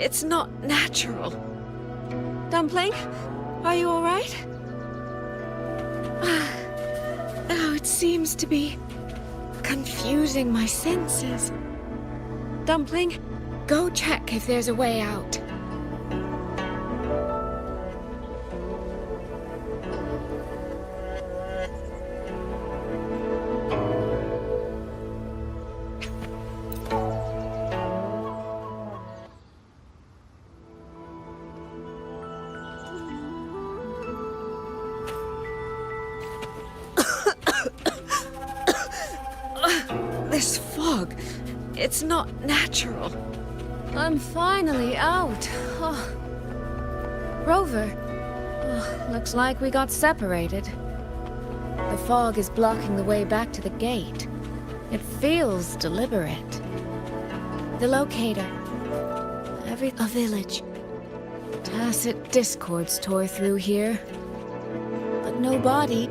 It's not natural. Dumpling, are you all right? Oh, it seems to be confusing my senses. Dumpling, go check if there's a way out. This fog, it's not natural. I'm finally out. Oh. Rover, looks like we got separated. The fog is blocking the way back to the gate. It feels deliberate. The locator. A village. Tacit discords tore through here. But no body.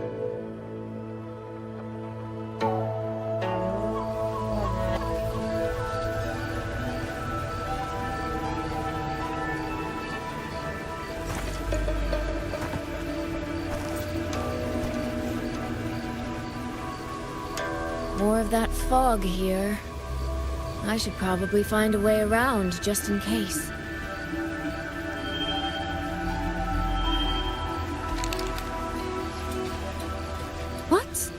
More of that fog here. I should probably find a way around, just in case. What?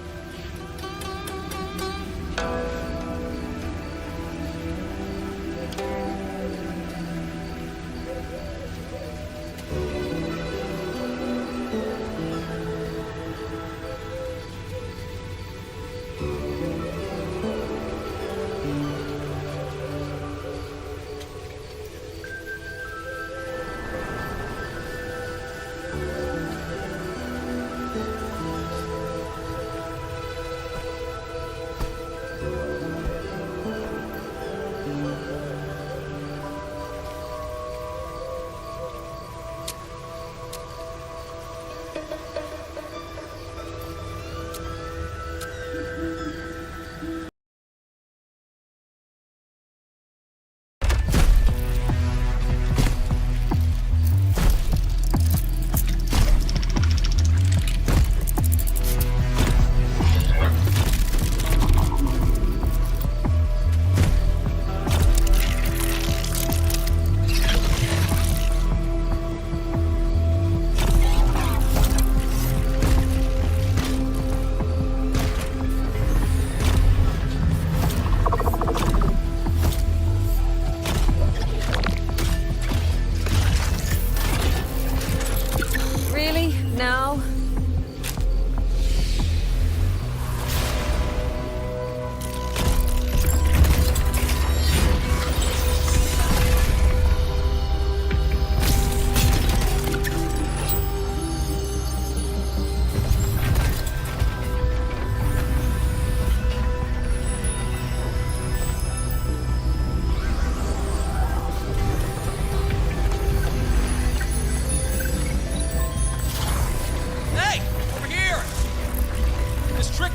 Now?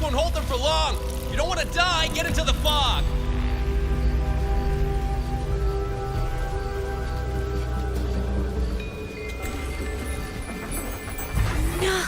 Won't hold them for long. You don't want to die, get into the fog. No.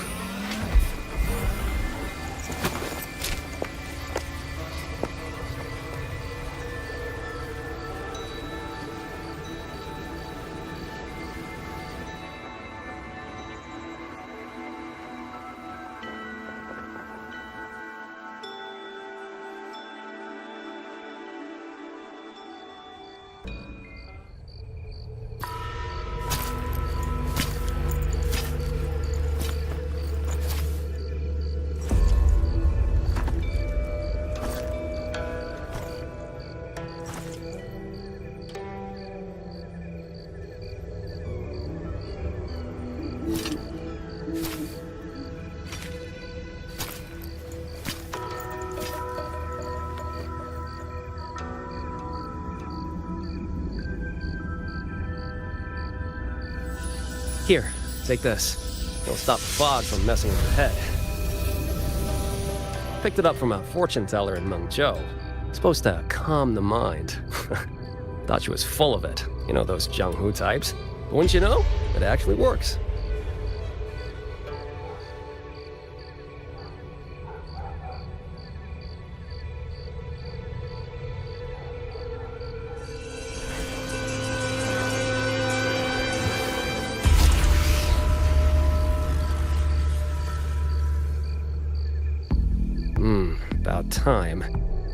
Here, take this. It'll stop the fog from messing with your head. Picked it up from a fortune teller in Mengzhou. Supposed to calm the mind. Thought she was full of it. You know those Jianghu types. But wouldn't you know? It actually works. About time.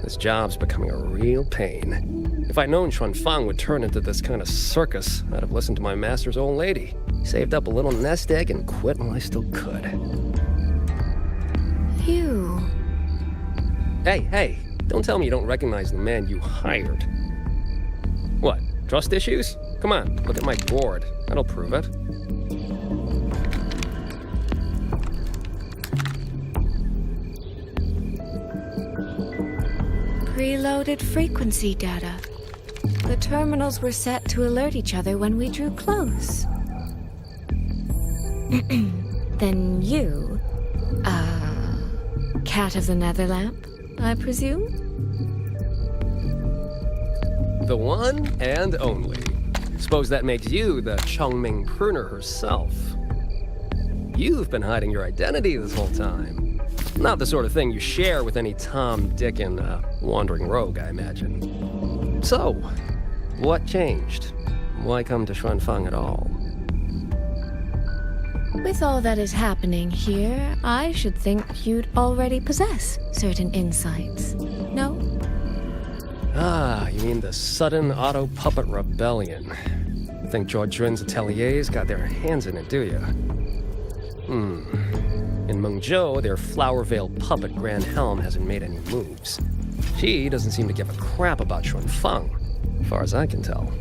This job's becoming a real pain. If I'd known Xuanfang would turn into this kind of circus, I'd have listened to my master's old lady. Saved up a little nest egg and quit while I still could. You... Hey, don't tell me you don't recognize the man you hired. What, trust issues? Come on, look at my board. That'll prove it. Preloaded frequency data. The terminals were set to alert each other when we drew close. Then you, cat of the Netherlamp, I presume? The one and only. Suppose that makes you the Chongming pruner herself. You've been hiding your identity this whole time. Not the sort of thing you share with any Tom, Dick, and wandering rogue, I imagine. So, what changed? Why come to Xuanfang at all? With all that is happening here, I should think you'd already possess certain insights. No? Ah, you mean the sudden auto-puppet rebellion. Think Zhuojuan's ateliers got their hands in it, do you? In Mengzhou, their flower-veiled puppet Grand Helm hasn't made any moves. She doesn't seem to give a crap about Xuanfang, as far as I can tell.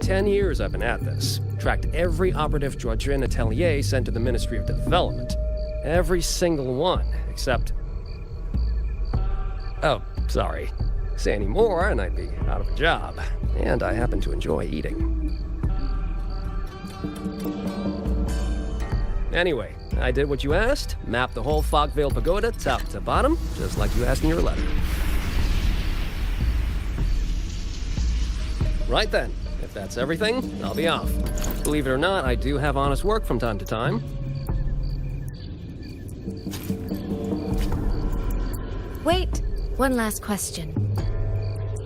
10 years I've been at this. Tracked every operative Zhuojuan atelier sent to the Ministry of Development. Every single one, except... Oh, sorry. Say any more and I'd be out of a job. And I happen to enjoy eating. Anyway, I did what you asked, mapped the whole Fogvale Pagoda top to bottom, just like you asked in your letter. Right then, if that's everything, I'll be off. Believe it or not, I do have honest work from time to time. Wait, one last question.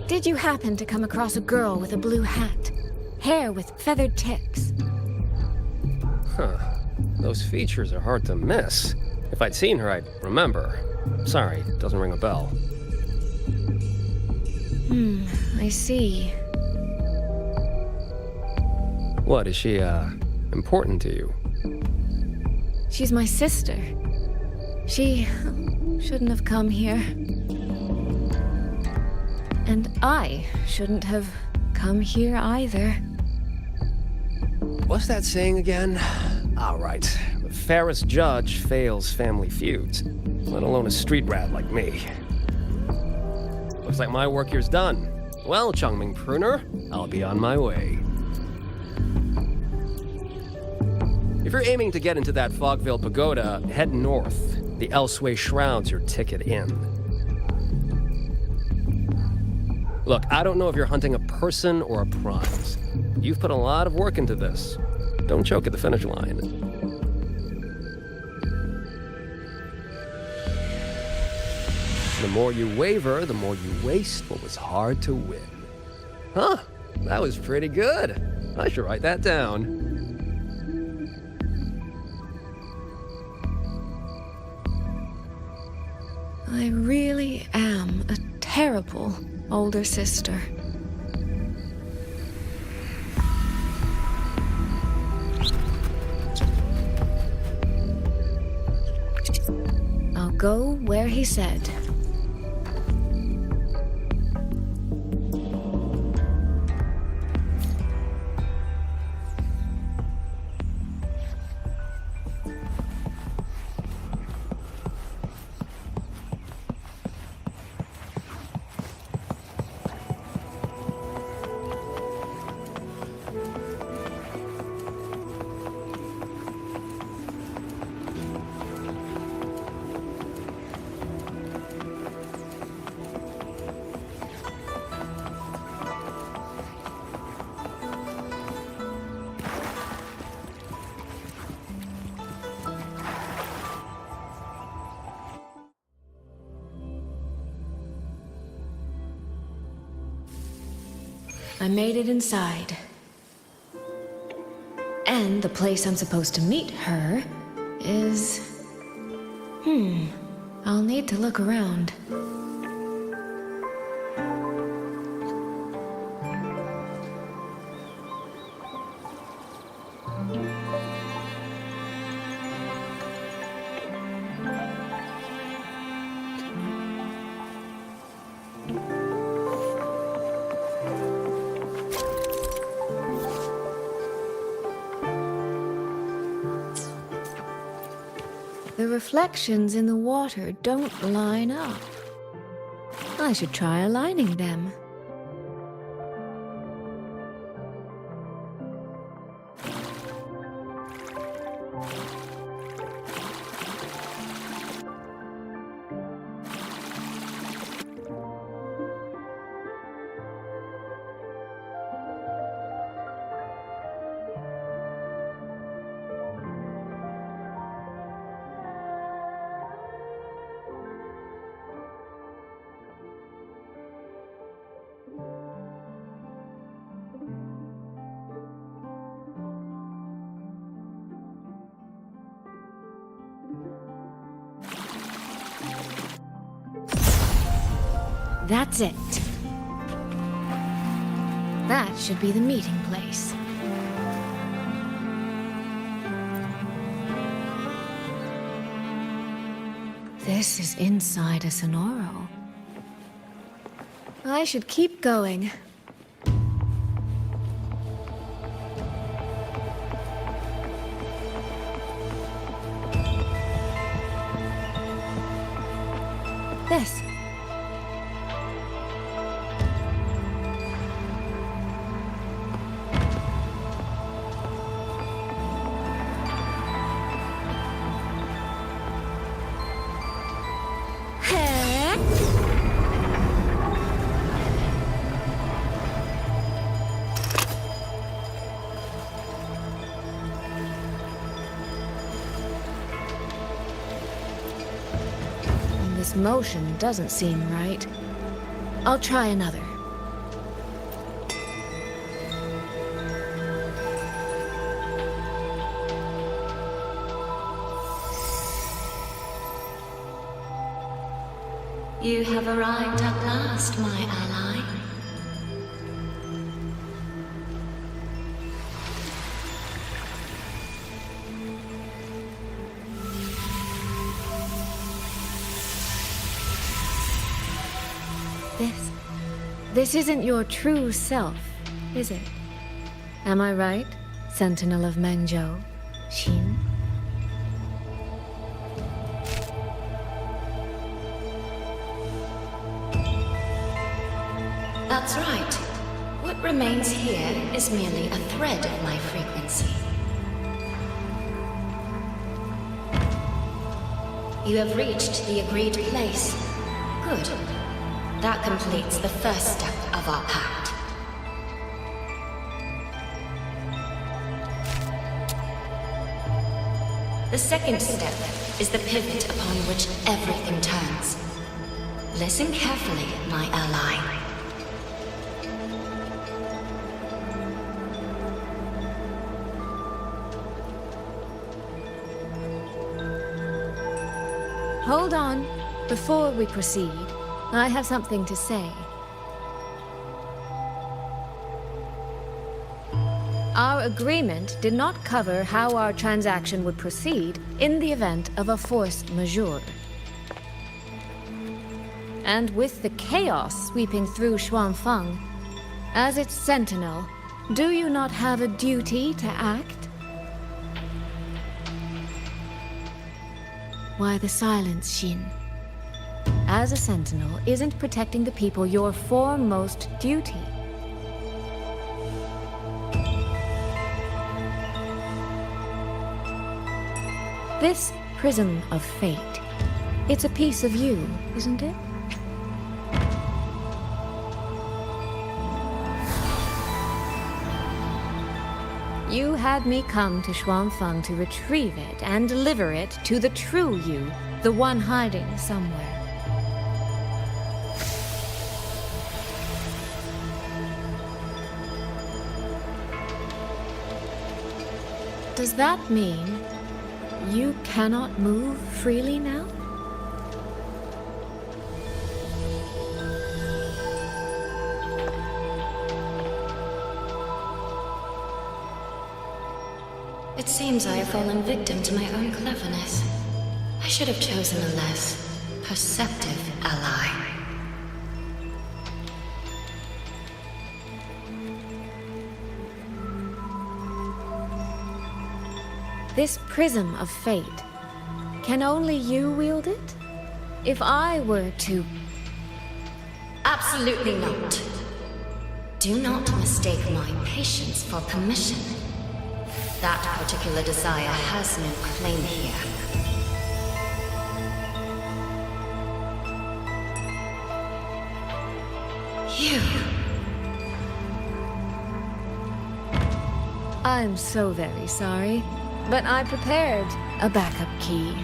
Did you happen to come across a girl with a blue hat? Hair with feathered tips? Huh. Those features are hard to miss. If I'd seen her, I'd remember. Sorry, doesn't ring a bell. I see. What, is she, important to you? She's my sister. She shouldn't have come here. And I shouldn't have come here either. What's that saying again? All right. The fairest judge fails family feuds, let alone a street rat like me. Looks like my work here's done. Well, Chongming Pruner, I'll be on my way. If you're aiming to get into that Fogvale Pagoda, head north. The Elseway Shroud's your ticket in. Look, I don't know if you're hunting a person or a prize. You've put a lot of work into this. Don't choke at the finish line. The more you waver, the more you waste what was hard to win. Huh, that was pretty good. I should write that down. I really am a terrible older sister. I'll go where he said. I made it inside. And the place I'm supposed to meet her is... I'll need to look around. The reflections in the water don't line up. I should try aligning them. That's it. That should be the meeting place. This is inside a Sonoro. I should keep going. This. This motion doesn't seem right. I'll try another. You have arrived at last, my ally. This isn't your true self, is it? Am I right, Sentinel of Mengzhou, Xin? That's right. What remains here is merely a thread of my frequency. You have reached the agreed place. Good. That completes the first step of our pact. The second step is the pivot upon which everything turns. Listen carefully, my ally. Hold on. Before we proceed, I have something to say. Our agreement did not cover how our transaction would proceed in the event of a force majeure. And with the chaos sweeping through Xuanfeng, as its sentinel, do you not have a duty to act? Why the silence, Xin? As a sentinel, isn't protecting the people your foremost duty? This prism of fate, it's a piece of you, isn't it? You had me come to Xuanfeng to retrieve it and deliver it to the true you, the one hiding somewhere. Does that mean you cannot move freely now? It seems I have fallen victim to my own cleverness. I should have chosen a less perceptive ally. This prism of fate, can only you wield it? If I were to... Absolutely not. Do not mistake my patience for permission. That particular desire has no claim here. You... I'm so very sorry, but I prepared a backup key.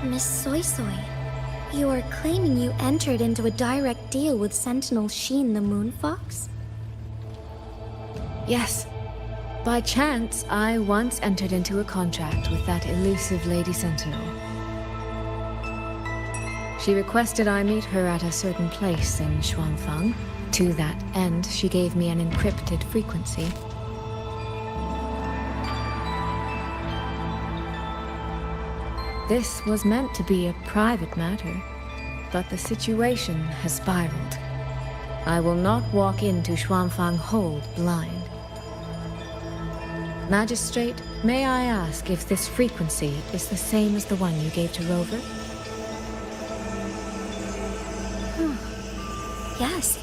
Miss Soy Soy, you are claiming you entered into a direct deal with Sentinel Sheen the Moon Fox? Yes. By chance, I once entered into a contract with that elusive Lady Sentinel. She requested I meet her at a certain place in Xuanfang. To that end, she gave me an encrypted frequency. This was meant to be a private matter, but the situation has spiraled. I will not walk into Xuanfang Hold blind. Magistrate, may I ask if this frequency is the same as the one you gave to Rover? Yes.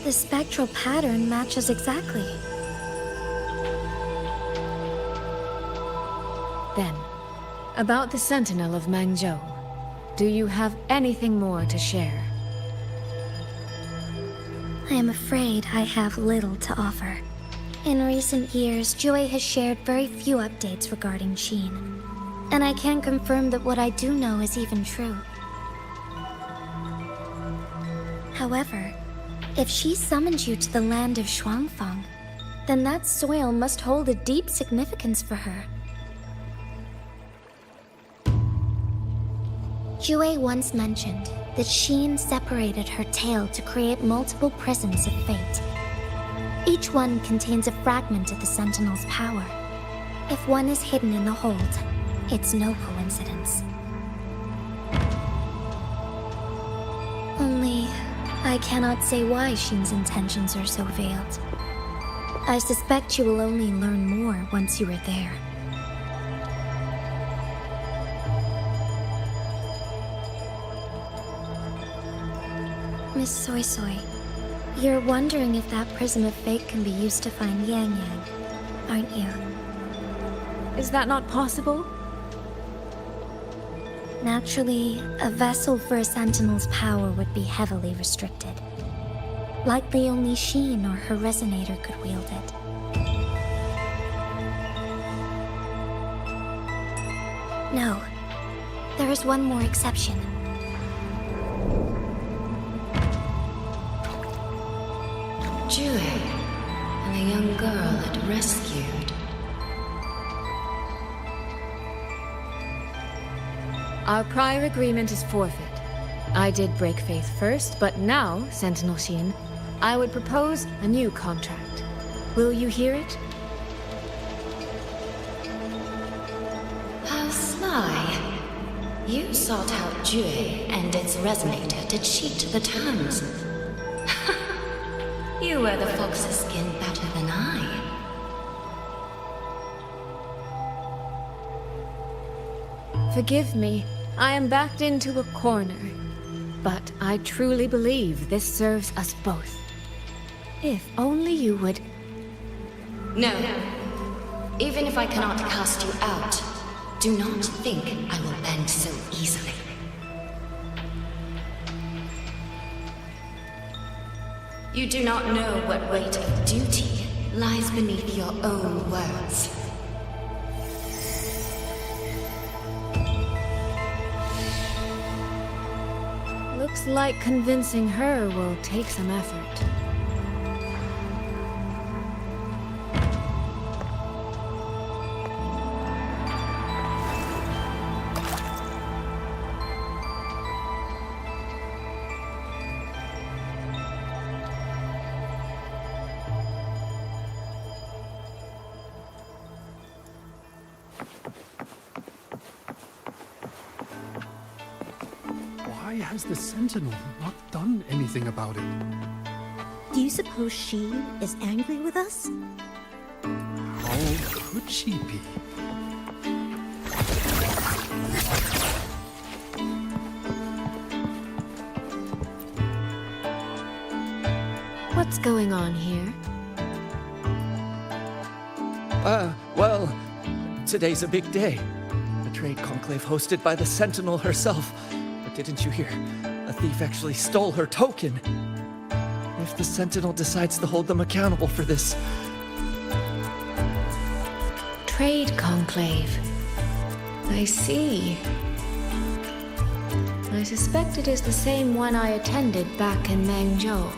The spectral pattern matches exactly. Then, about the Sentinel of Mengzhou, do you have anything more to share? I am afraid I have little to offer. In recent years, Joy has shared very few updates regarding Sheen, and I can confirm that what I do know is even true. However, if she summoned you to the land of Xuanfang, then that soil must hold a deep significance for her. Jue once mentioned that Sheen separated her tail to create multiple prisms of fate. Each one contains a fragment of the Sentinel's power. If one is hidden in the hold, it's no coincidence. Only, I cannot say why Sheen's intentions are so veiled. I suspect you will only learn more once you are there. Miss Soy Soy, you're wondering if that prism of fate can be used to find Yang Yang, aren't you? Is that not possible? Naturally, a vessel for a Sentinel's power would be heavily restricted. Likely only Sheen or her resonator could wield it. No. There is one more exception. Jue, and the young girl it rescued. Our prior agreement is forfeit. I did break faith first, but now, Sentinel Sheen, I would propose a new contract. Will you hear it? How sly. You sought out Jue and its resonator to cheat the terms. You wear the fox's skin better than I. Forgive me, I am backed into a corner. But I truly believe this serves us both. If only you would... No. Even if I cannot cast you out, do not think I will bend so easily. You do not know what weight of duty lies beneath your own words. Looks like convincing her will take some effort. Why has the Sentinel not done anything about it? Do you suppose she is angry with us? How could she be? What's going on here? Well, today's a big day. A trade conclave hosted by the Sentinel herself. But didn't you hear? A thief actually stole her token. If the Sentinel decides to hold them accountable for this... Trade conclave. I see. I suspect it is the same one I attended back in Mengzhou.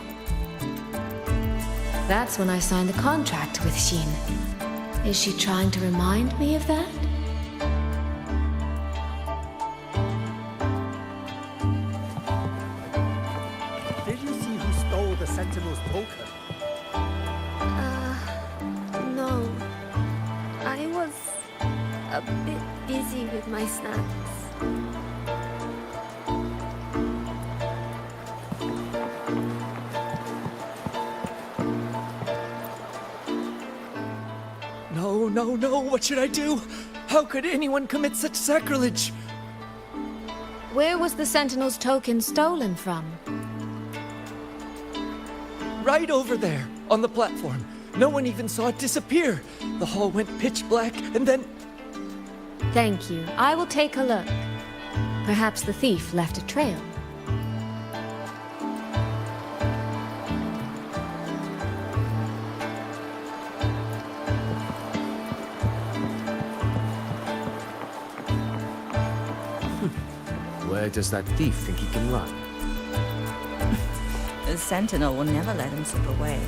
That's when I signed the contract with Xin. Is she trying to remind me of that? Did you see who stole the Sentinel's token? No. I was a bit busy with my snacks. No, what should I do? How could anyone commit such sacrilege? Where was the Sentinel's token stolen from? Right over there, on the platform. No one even saw it disappear. The hall went pitch black, and then... Thank you. I will take a look. Perhaps the thief left a trail. Where does that thief think he can run? The Sentinel will never let him slip away.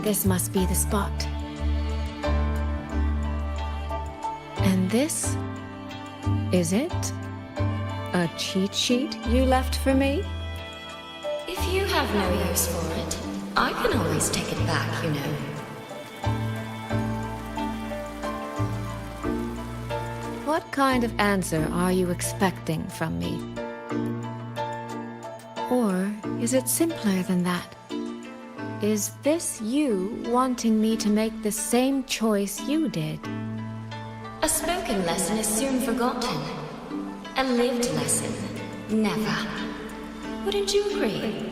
This must be the spot. And this? Is it? A cheat sheet you left for me? If you have no use for it, I can always take it back, you know. What kind of answer are you expecting from me? Or is it simpler than that? Is this you wanting me to make the same choice you did? A spoken lesson is soon forgotten. A lived lesson, never. Wouldn't you agree?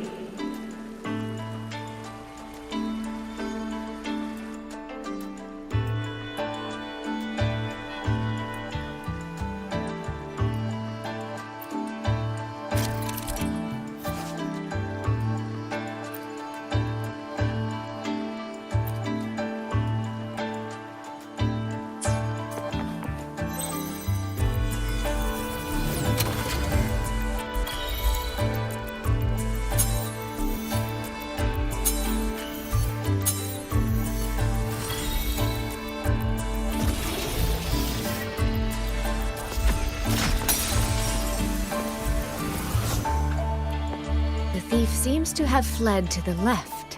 The thief seems to have fled to the left.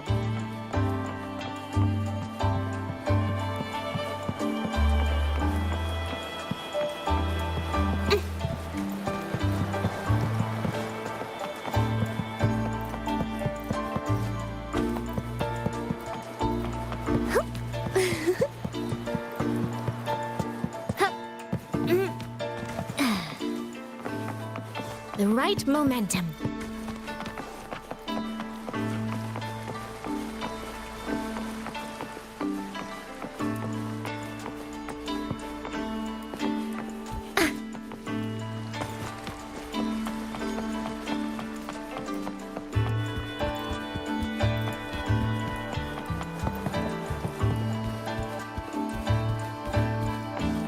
The right momentum.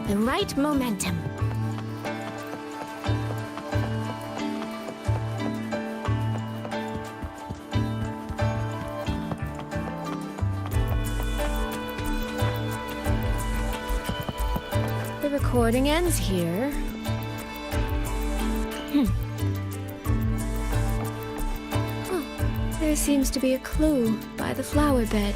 The right momentum. The recording ends here. There seems to be a clue by the flower bed.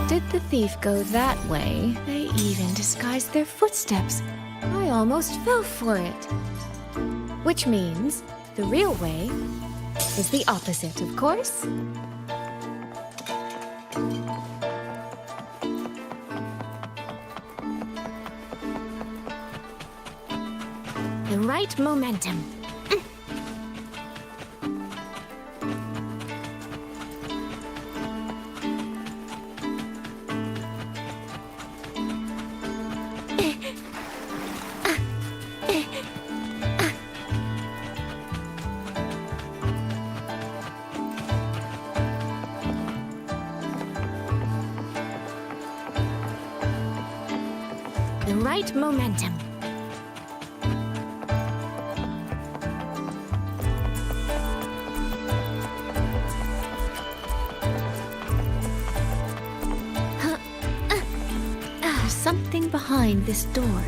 Did the thief go that way? They even disguised their footsteps. I almost fell for it. Which means the real way is the opposite, of course. The right momentum. The right momentum. Something behind this door.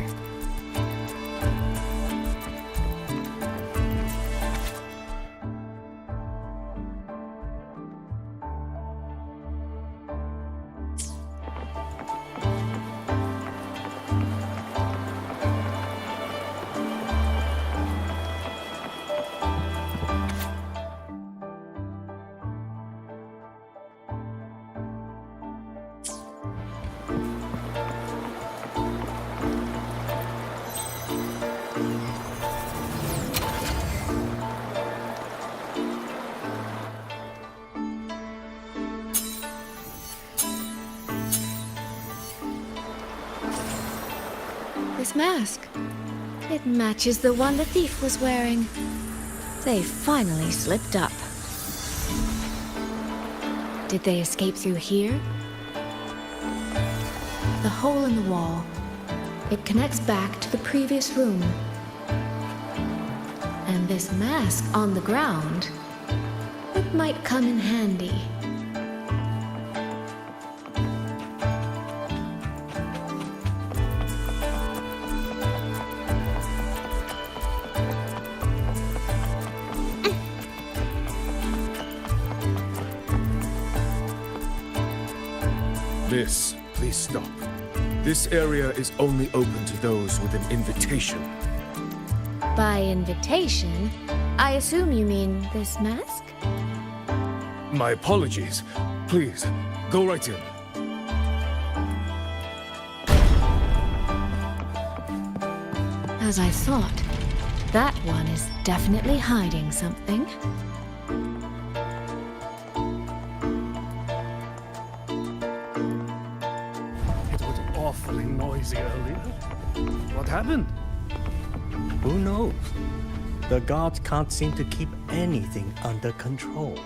This mask. It matches the one the thief was wearing. They finally slipped up. Did they escape through here? The hole in the wall. It connects back to the previous room. And this mask on the ground, it might come in handy. Miss, please stop. This area is only open to those with an invitation. By invitation, I assume you mean this mask? My apologies. Please, go right in. As I thought, that one is definitely hiding something. Awfully noisy earlier. What happened? Who knows? The gods can't seem to keep anything under control.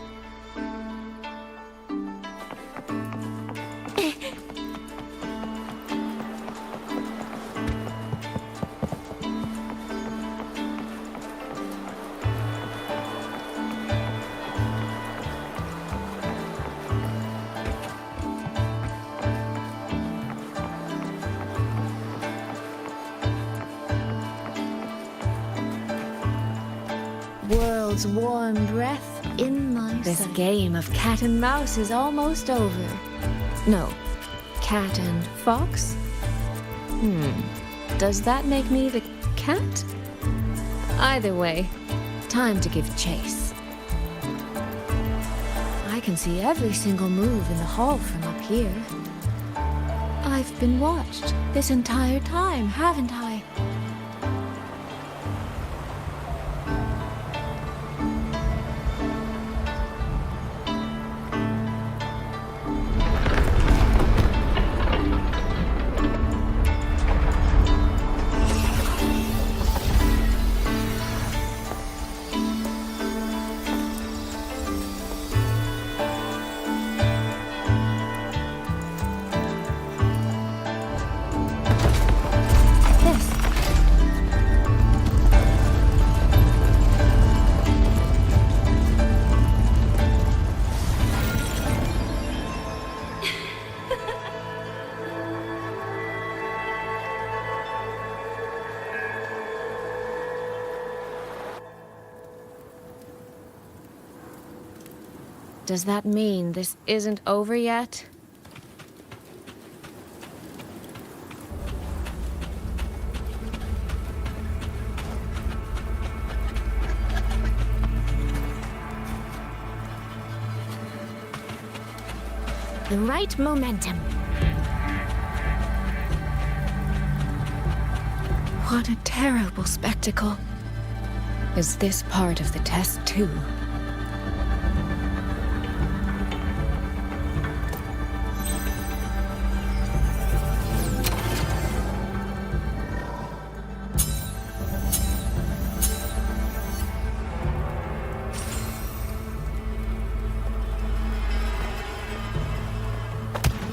World's warm breath in my This game of cat and mouse is almost over. No, cat and fox? Does that make me the cat? Either way, time to give chase. I can see every single move in the hall from up here. I've been watched this entire time, haven't I? This Does that mean this isn't over yet? The right momentum. What a terrible spectacle. Is this part of the test too?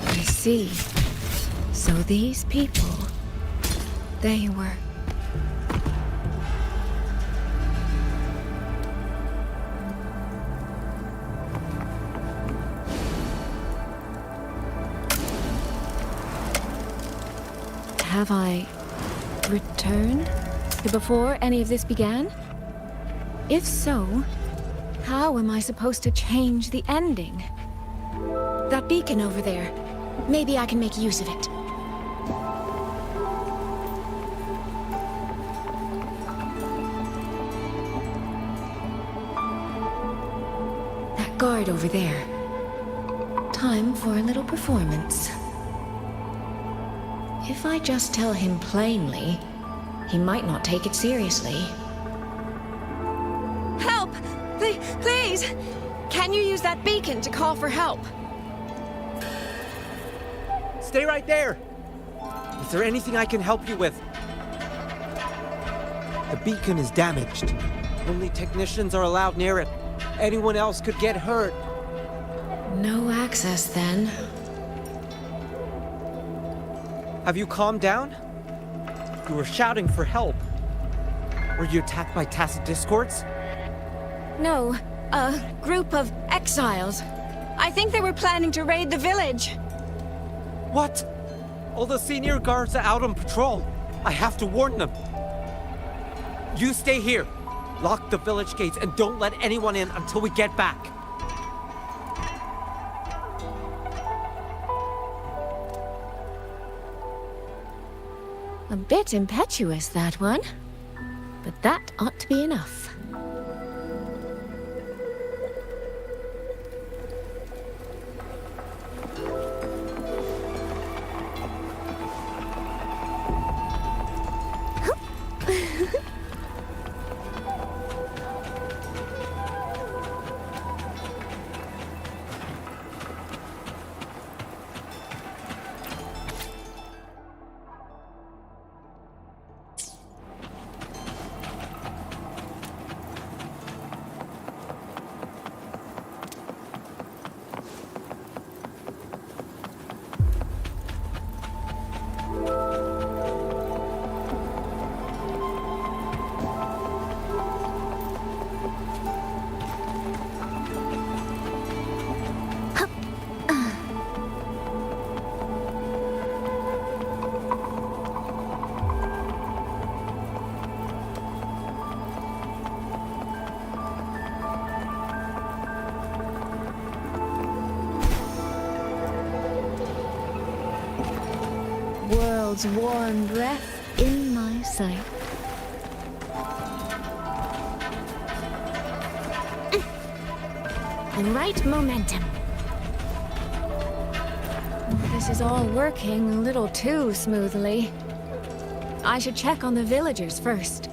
I see. So these people, they were... Have I returned to before any of this began? If so, how am I supposed to change the ending? That beacon over there, maybe I can make use of it. That guard over there. Time for a little performance. If I just tell him plainly, he might not take it seriously. Help! Please! Can you use that beacon to call for help? Stay right there! Is there anything I can help you with? The beacon is damaged. Only technicians are allowed near it. Anyone else could get hurt. No access, then. Have you calmed down? You were shouting for help. Were you attacked by tacit discords? No, a group of exiles. I think they were planning to raid the village. What? All the senior guards are out on patrol. I have to warn them. You stay here. Lock the village gates and don't let anyone in until we get back. A bit impetuous, that one. But that ought to be enough. World's warm breath in my sight. The right momentum. This is all working a little too smoothly. I should check on the villagers first.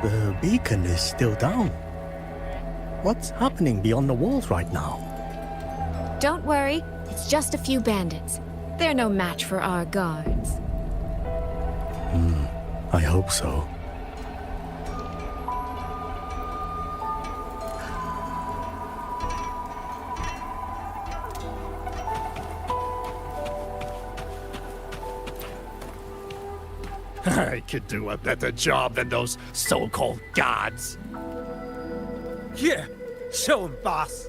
The beacon is still down. What's happening beyond the walls right now? Don't worry, it's just a few bandits. They're no match for our guards. I hope so. I could do a better job than those so-called gods. Here, show 'em, boss.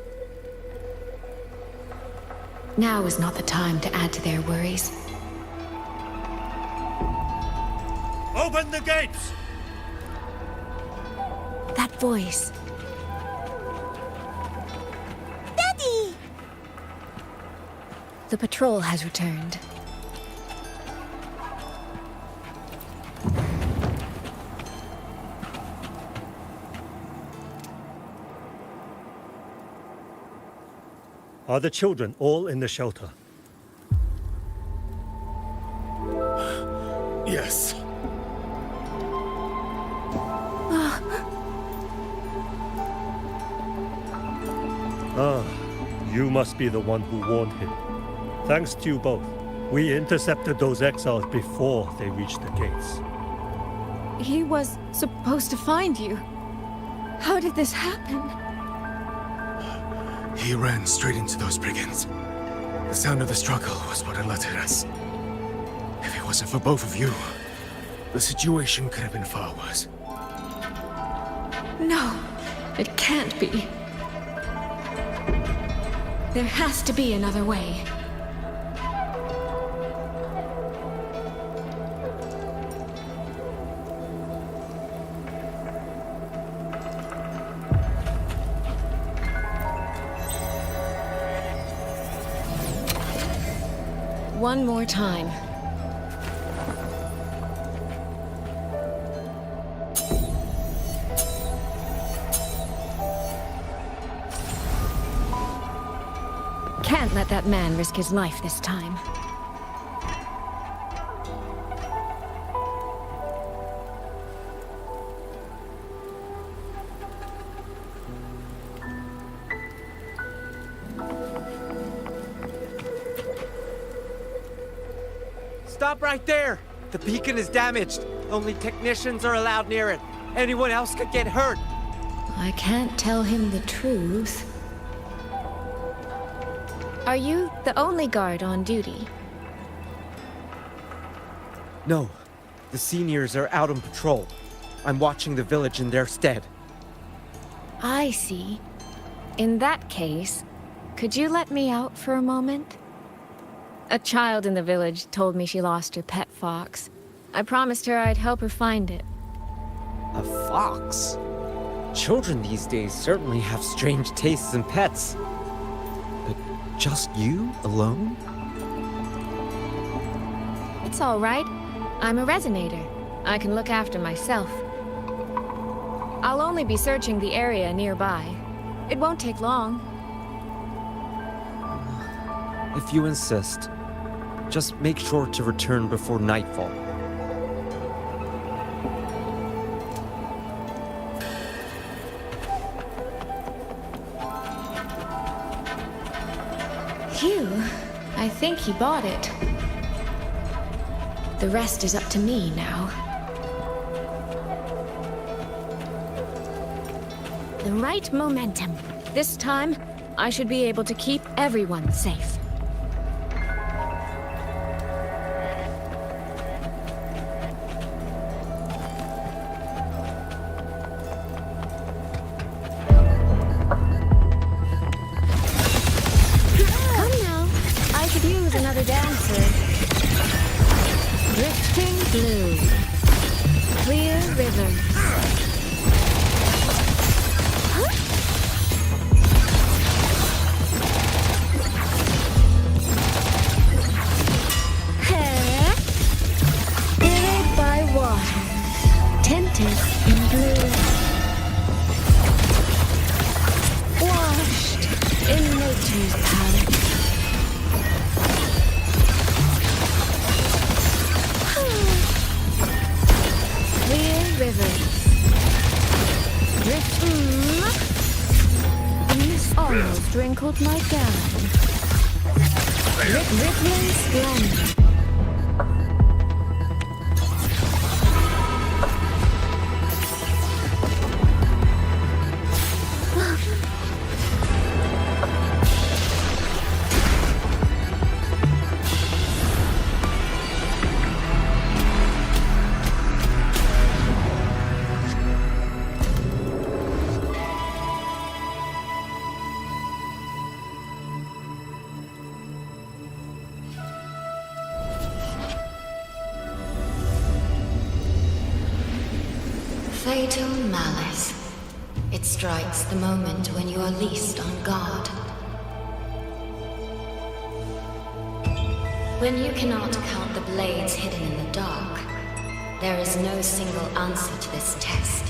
Now is not the time to add to their worries. Open the gates! voice. Daddy! The patrol has returned. Are the children all in the shelter? Yes. Ah, you must be the one who warned him. Thanks to you both, we intercepted those exiles before they reached the gates. He was supposed to find you. How did this happen? He ran straight into those brigands. The sound of the struggle was what alerted us. If it wasn't for both of you, the situation could have been far worse. No, it can't be. There has to be another way. One more time. Can't let that man risk his life this time. Stop right there! The beacon is damaged. Only technicians are allowed near it. Anyone else could get hurt. I can't tell him the truth. Are you the only guard on duty? No. The seniors are out on patrol. I'm watching the village in their stead. I see. In that case, could you let me out for a moment? A child in the village told me she lost her pet fox. I promised her I'd help her find it. A fox? Children these days certainly have strange tastes in pets. But just you alone? It's all right. I'm a resonator. I can look after myself. I'll only be searching the area nearby. It won't take long. If you insist, just make sure to return before nightfall. Phew, I think he bought it. The rest is up to me now. The right momentum. This time, I should be able to keep everyone safe. Come now. I could use another dancer. Drifting blue. Clear river. Tinted in blue, washed in nature's palette. Clear rivers, the mist almost wrinkled my gown. Rippling splendor. Fatal malice. It strikes the moment when you are least on guard. When you cannot count the blades hidden in the dark, there is no single answer to this test.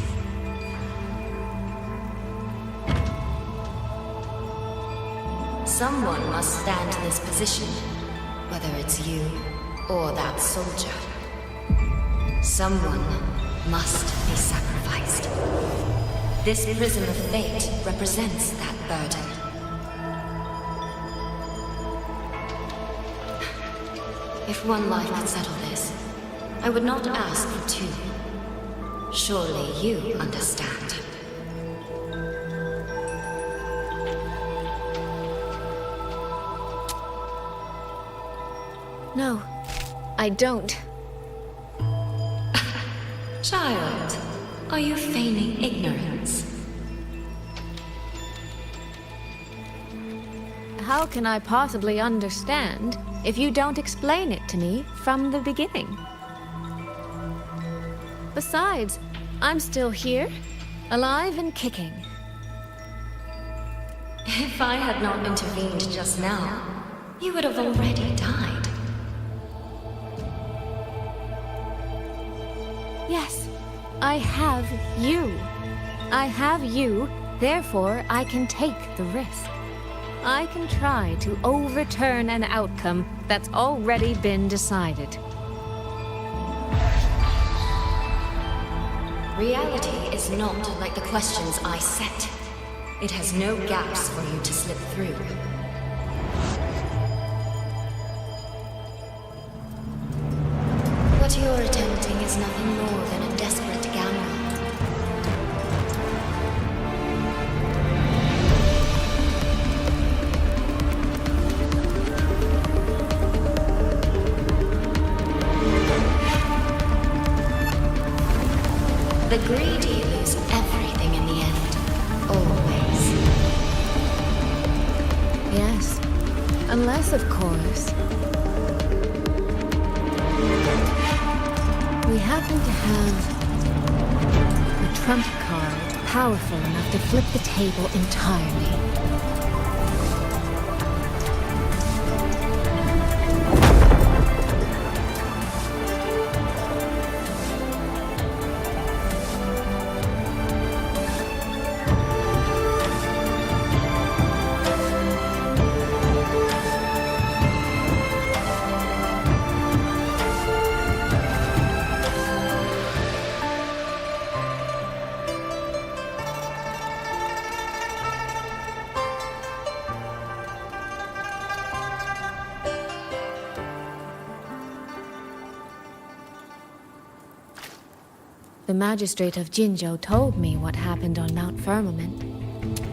Someone must stand in this position, whether it's you or that soldier. Someone must be sacrificed. This prism of fate represents that burden. If one life could settle this, I would not ask for two. Surely you understand. No, I don't. Child, are you feigning ignorance? How can I possibly understand if you don't explain it to me from the beginning? Besides, I'm still here, alive and kicking. If I had not intervened just now, you would have already died. Yes, I have you. I have you, therefore I can take the risk. I can try to overturn an outcome that's already been decided. Reality is not like the questions I set. It has no gaps for you to slip through. What you're attempting is nothing more than a desperate gamble. The greedy lose everything in the end. Always. Yes, unless, of course, we happen to have a trump card powerful enough to flip the table entirely. The magistrate of Jinzhou told me what happened on Mount Firmament.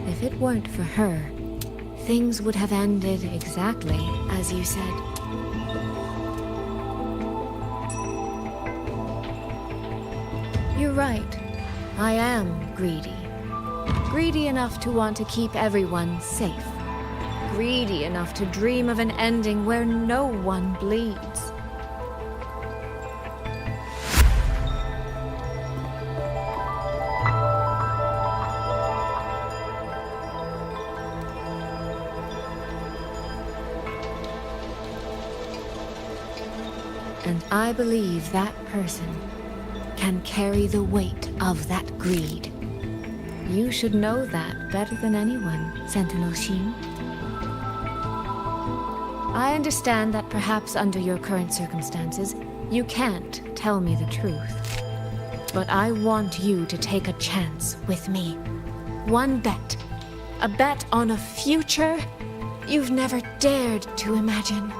If it weren't for her, things would have ended exactly as you said. You're right. I am greedy. Greedy enough to want to keep everyone safe. Greedy enough to dream of an ending where no one bleeds. And I believe that person can carry the weight of that greed. You should know that better than anyone, Sentinel Xin. I understand that perhaps under your current circumstances, you can't tell me the truth. But I want you to take a chance with me. One bet. A bet on a future you've never dared to imagine.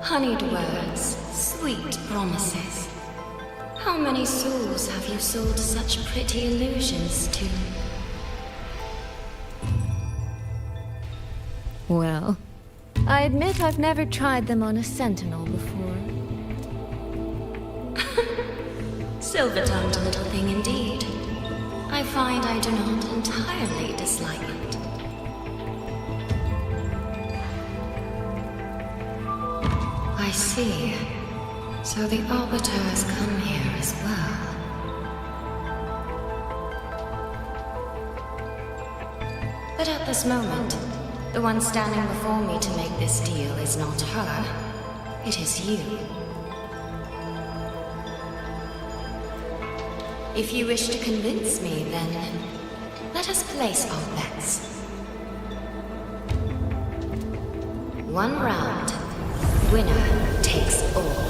Honeyed words, sweet promises. How many souls have you sold such pretty illusions to? Well, I admit I've never tried them on a sentinel before. Silver-tongued little thing indeed. I find I do not entirely dislike it. I see. So the Arbiter has come here as well. But at this moment, the one standing before me to make this deal is not her. It is you. If you wish to convince me, then let us place our bets. One round, winner takes all.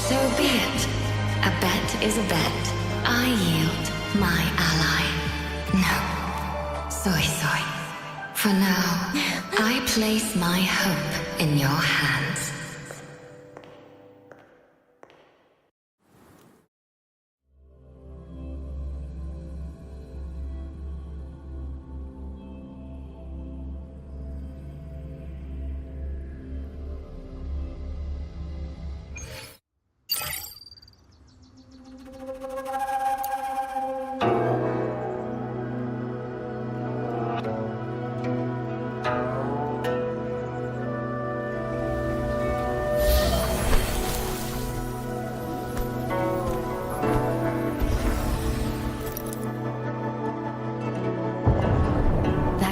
So be it. A bet is a bet. I yield my ally. No. Soy. For now, I place my hope in your hands.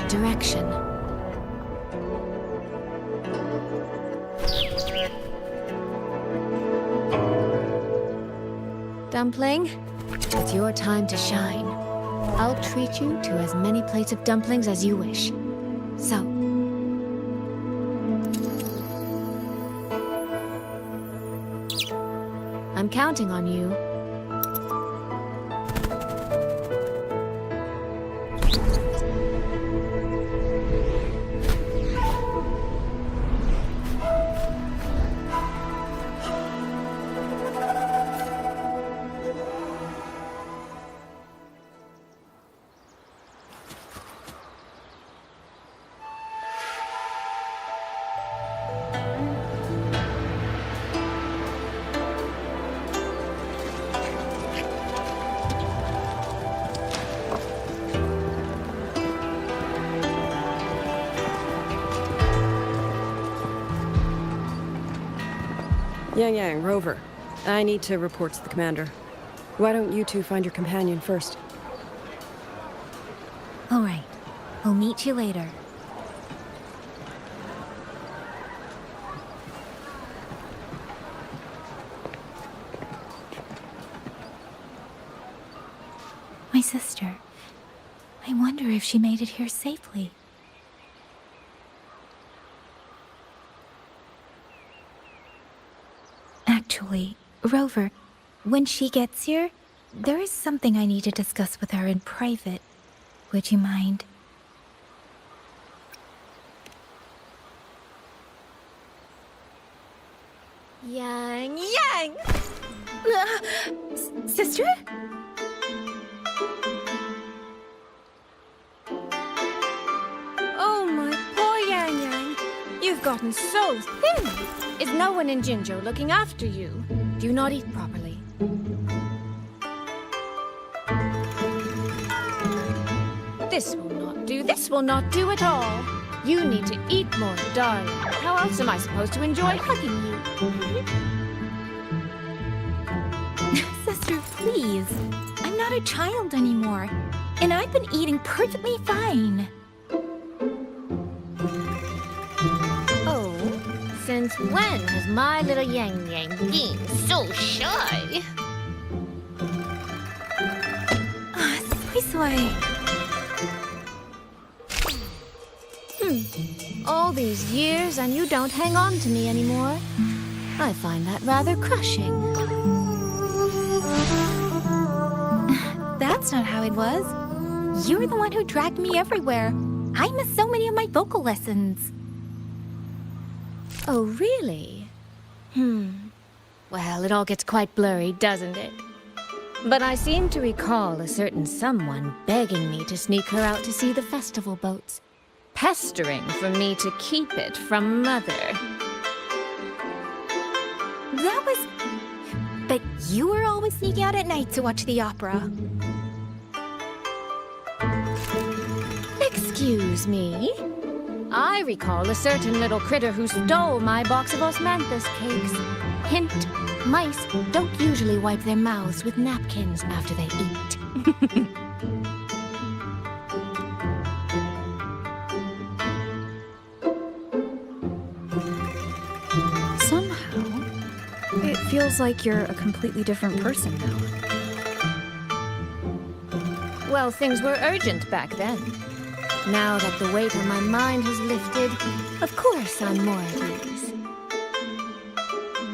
Direction. Dumpling, it's your time to shine. I'll treat you to as many plates of dumplings as you wish. So, I'm counting on you. Yang, Rover. I need to report to the commander. Why don't you two find your companion first? All right. We'll meet you later. My sister. I wonder if she made it here safely. Actually, Rover, when she gets here, there is something I need to discuss with her in private. Would you mind? Yang! Sister? Oh, my poor Yang. You've gotten so thin. Is no one in Jinzhou looking after you? Do you not eat properly? This will not do at all. You need to eat more, darling. How else am I supposed to enjoy hugging you? please. I'm not a child anymore, and I've been eating perfectly fine. Oh, since when has my little Yang Yang been so shy? Soy Soy. All these years and you don't hang on to me anymore. I find that rather crushing. That's not how it was. You're the one who dragged me everywhere. I missed so many of my vocal lessons. Oh, really? Well, it all gets quite blurry, doesn't it? But I seem to recall a certain someone begging me to sneak her out to see the festival boats, pestering for me to keep it from Mother. That was... But you were always sneaking out at night to watch the opera. Excuse me? I recall a certain little critter who stole my box of osmanthus cakes. Hint, mice don't usually wipe their mouths with napkins after they eat. Somehow, it feels like you're a completely different person now. Well, things were urgent back then. Now that the weight on my mind has lifted, of course I'm more at ease.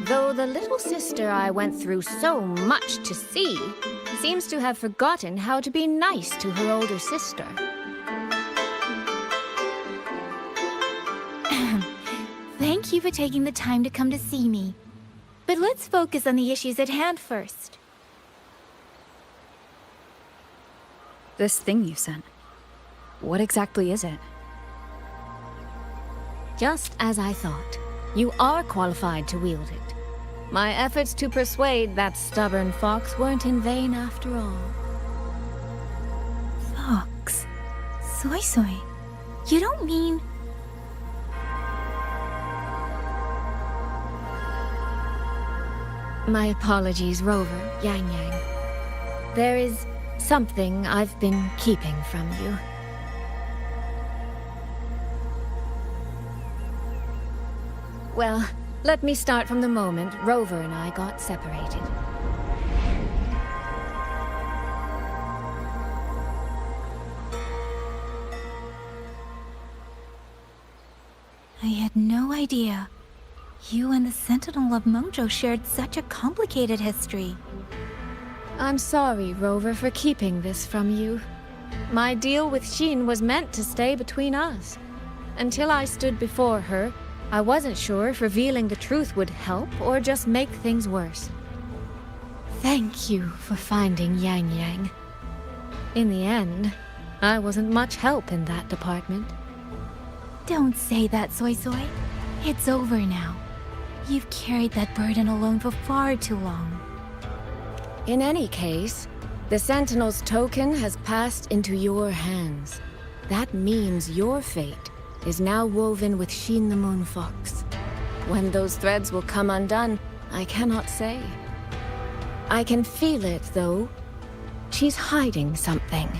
Though the little sister I went through so much to see seems to have forgotten how to be nice to her older sister. Thank you for taking the time to come to see me. But let's focus on the issues at hand first. This thing you sent. What exactly is it? Just as I thought. You are qualified to wield it. My efforts to persuade that stubborn fox weren't in vain after all. Fox? Soy Soy? You don't mean... My apologies, Rover, Yang Yang. There is something I've been keeping from you. Well, let me start from the moment Rover and I got separated. I had no idea. You and the Sentinel of Mengzhou shared such a complicated history. I'm sorry, Rover, for keeping this from you. My deal with Xin was meant to stay between us. Until I stood before her, I wasn't sure if revealing the truth would help or just make things worse. Thank you for finding Yang Yang. In the end, I wasn't much help in that department. Don't say that, Soy Soy. It's over now. You've carried that burden alone for far too long. In any case, the Sentinel's token has passed into your hands. That means your fate is now woven with Xin the Moon Fox. When those threads will come undone, I cannot say. I can feel it, though. She's hiding something.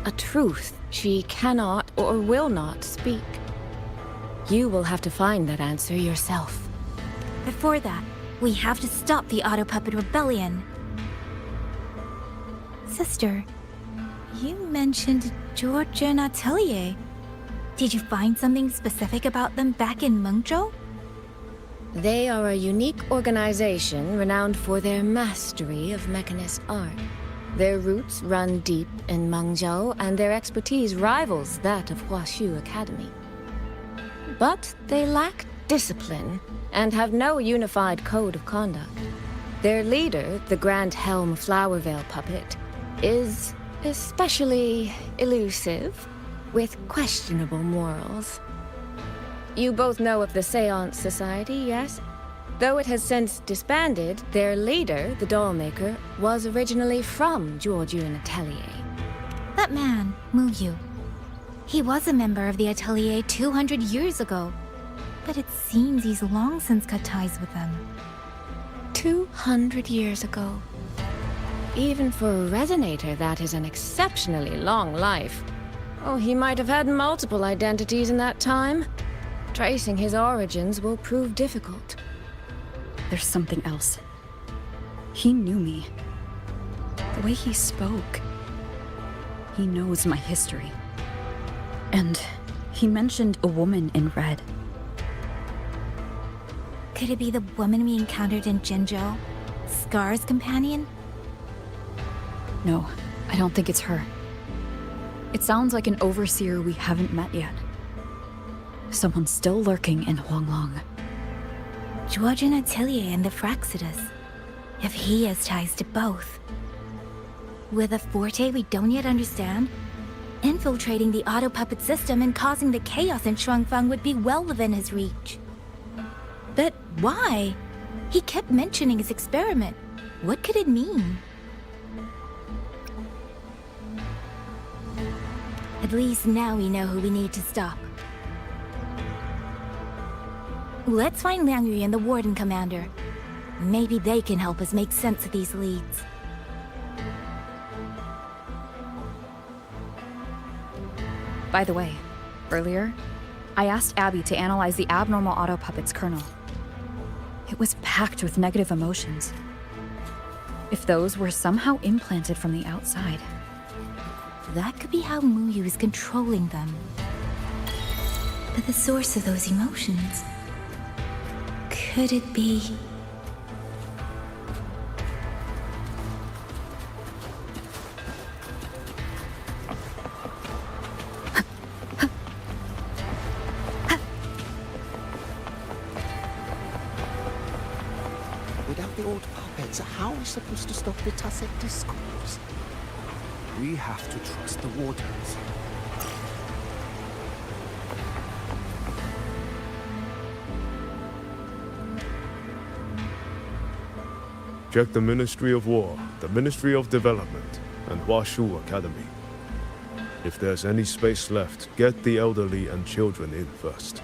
A truth she cannot or will not speak. You will have to find that answer yourself. Before that, we have to stop the Auto Puppet Rebellion. Sister, you mentioned George and Atelier. Did you find something specific about them back in Mengzhou? They are a unique organization renowned for their mastery of mechanist art. Their roots run deep in Mengzhou, and their expertise rivals that of Huaxu Academy. But they lack discipline and have no unified code of conduct. Their leader, the Grand Helm Flowervale puppet, is especially elusive, with questionable morals. You both know of the Seance Society, yes? Though it has since disbanded, their leader, the Dollmaker, was originally from Georgian Atelier. That man, Muyu. He was a member of the Atelier 200 years ago, but it seems he's long since cut ties with them. 200 years ago. Even for a resonator, that is an exceptionally long life. Oh, he might have had multiple identities in that time. Tracing his origins will prove difficult. There's something else. He knew me. The way he spoke. He knows my history. And he mentioned a woman in red. Could it be the woman we encountered in Jinzhou? Scar's companion? No, I don't think it's her. It sounds like an overseer we haven't met yet. Someone still lurking in Huanglong. Georgian Atelier and the Fraxidus. If he has ties to both. With a forte we don't yet understand, infiltrating the auto puppet system and causing the chaos in Shuangfang would be well within his reach. But why? He kept mentioning his experiment. What could it mean? At least now we know who we need to stop. Let's find Liang Yu and the Warden Commander. Maybe they can help us make sense of these leads. By the way, earlier, I asked Abby to analyze the abnormal auto puppet's kernel. It was packed with negative emotions. If those were somehow implanted from the outside. That could be how Muyu is controlling them. But the source of those emotions... could it be... Without the old puppets, how are we supposed to stop the Tusset discourse? We have to trust the waters. Check the Ministry of War, the Ministry of Development, and Huashu Academy. If there's any space left, get the elderly and children in first.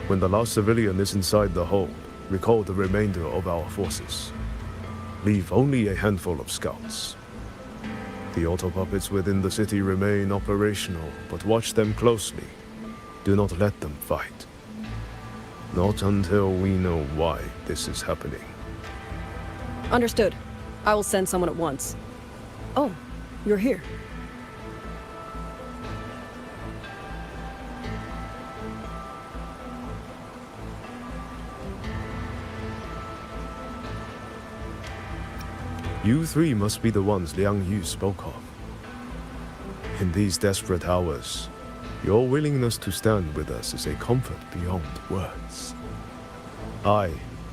When the last civilian is inside the hold, recall the remainder of our forces. Leave only a handful of scouts. The auto puppets within the city remain operational, but watch them closely. Do not let them fight. Not until we know why this is happening. Understood. I will send someone at once. Oh, you're here. You three must be the ones Liang Yu spoke of. In these desperate hours, your willingness to stand with us is a comfort beyond words. I,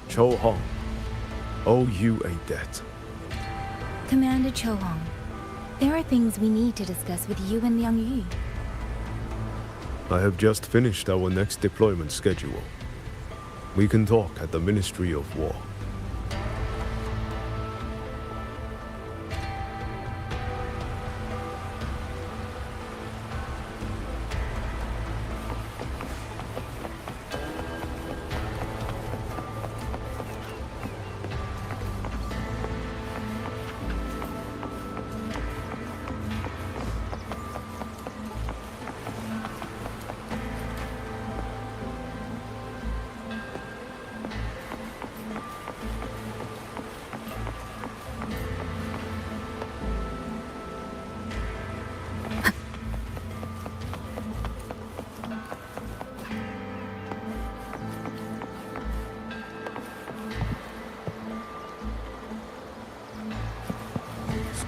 Cho Hong, owe you a debt. Commander Cho Hong, there are things we need to discuss with you and Liang Yu. I have just finished our next deployment schedule. We can talk at the Ministry of War.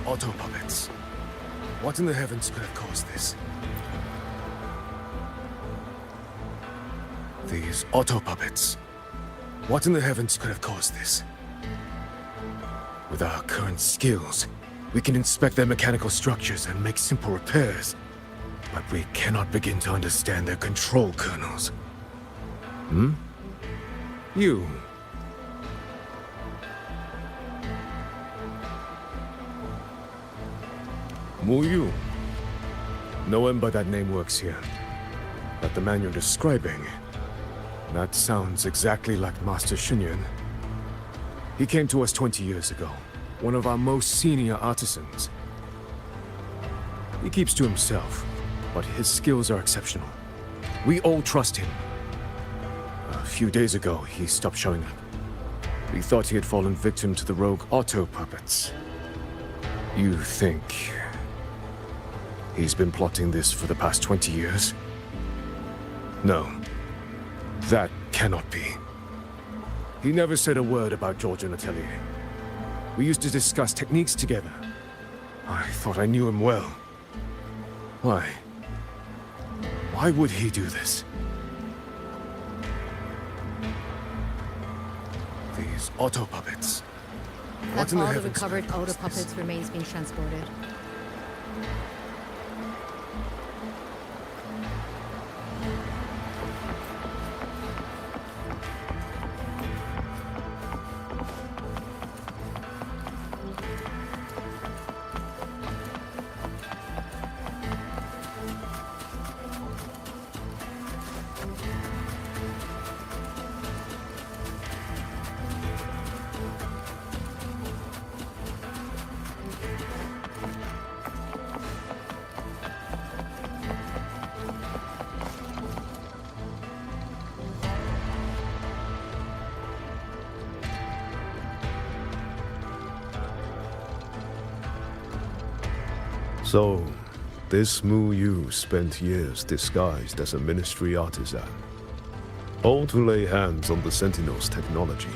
Auto puppets. What in the heavens could have caused this? These auto puppets. What in the heavens could have caused this? With our current skills, we can inspect their mechanical structures and make simple repairs. But we cannot begin to understand their control kernels. Hmm? You. Muyu. No one by that name works here. But the man you're describing, that sounds exactly like Master Shinyun. He came to us 20 years ago, one of our most senior artisans. He keeps to himself, but his skills are exceptional. We all trust him. A few days ago, he stopped showing up. We thought he had fallen victim to the rogue auto puppets. You think he's been plotting this for the past 20 years? No, that cannot be. He never said a word about Georgian Atelier. We used to discuss techniques together. I thought I knew him well. Why? Why would he do this? These auto puppets. What That's in the all the heavens recovered is auto this? puppets remains being transported. So, this Mu Yu spent years disguised as a ministry artisan, all to lay hands on the Sentinel's technology.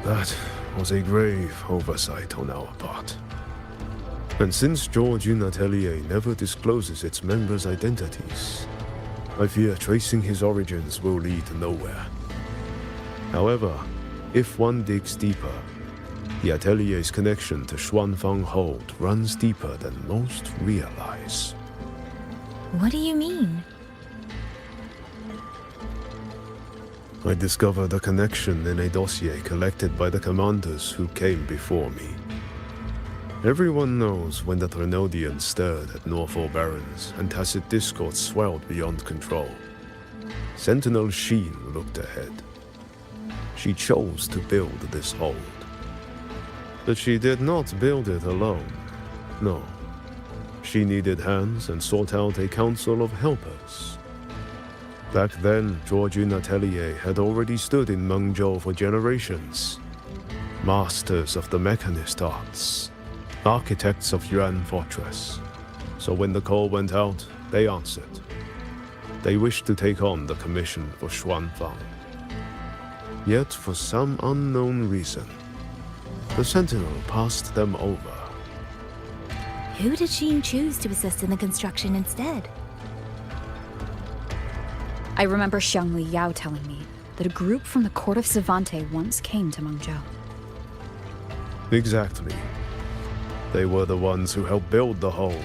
That was a grave oversight on our part. And since Georgian Atelier never discloses its members' identities, I fear tracing his origins will lead nowhere. However, if one digs deeper, the Atelier's connection to Xuanfang Hold runs deeper than most realize. What do you mean? I discovered a connection in a dossier collected by the commanders who came before me. Everyone knows when the Trinodians stirred at Norfolk Barrens and tacit discord swelled beyond control. Sentinel Sheen looked ahead. She chose to build this hold. But she did not build it alone. No. She needed hands and sought out a council of helpers. Back then, Georgian Atelier had already stood in Mengzhou for generations. Masters of the mechanist arts. Architects of Yuan Fortress. So when the call went out, they answered. They wished to take on the commission for Xuanfang. Yet, for some unknown reason, the Sentinel passed them over. Who did Sheen choose to assist in the construction instead? I remember Xiangli Yao telling me that a group from the court of Savante once came to Mengzhou. Exactly. They were the ones who helped build the hold,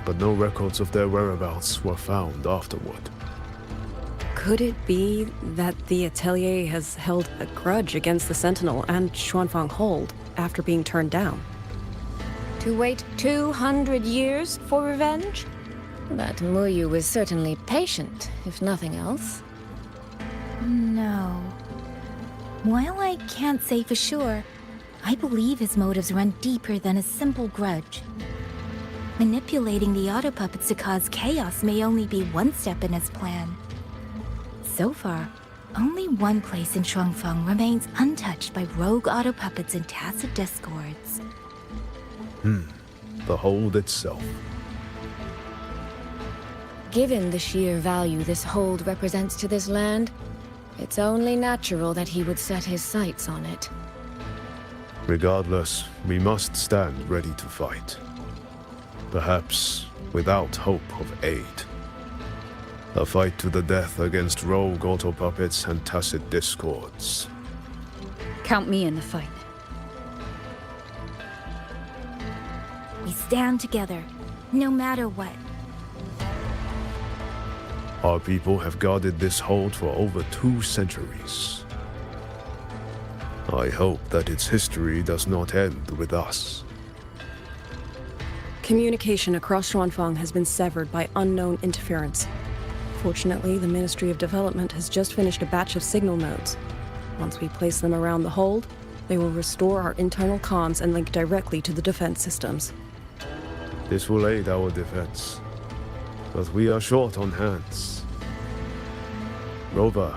but no records of their whereabouts were found afterward. Could it be that the Atelier has held a grudge against the Sentinel and Xuanfang Hold after being turned down? To wait 200 years for revenge? That Muyu was certainly patient, if nothing else. No. While I can't say for sure, I believe his motives run deeper than a simple grudge. Manipulating the auto puppets to cause chaos may only be one step in his plan. So far, only one place in Xuanfang remains untouched by rogue auto puppets and tacit discords. The hold itself. Given the sheer value this hold represents to this land, it's only natural that he would set his sights on it. Regardless, we must stand ready to fight. Perhaps without hope of aid. A fight to the death against rogue auto puppets and tacit discords. Count me in the fight. We stand together, no matter what. Our people have guarded this hold for over 2 centuries. I hope that its history does not end with us. Communication across Xuanfang has been severed by unknown interference. Fortunately, the Ministry of Development has just finished a batch of signal nodes. Once we place them around the hold, They will restore our internal comms and link directly to the defense systems. This will aid our defense. But we are short on hands. Rover,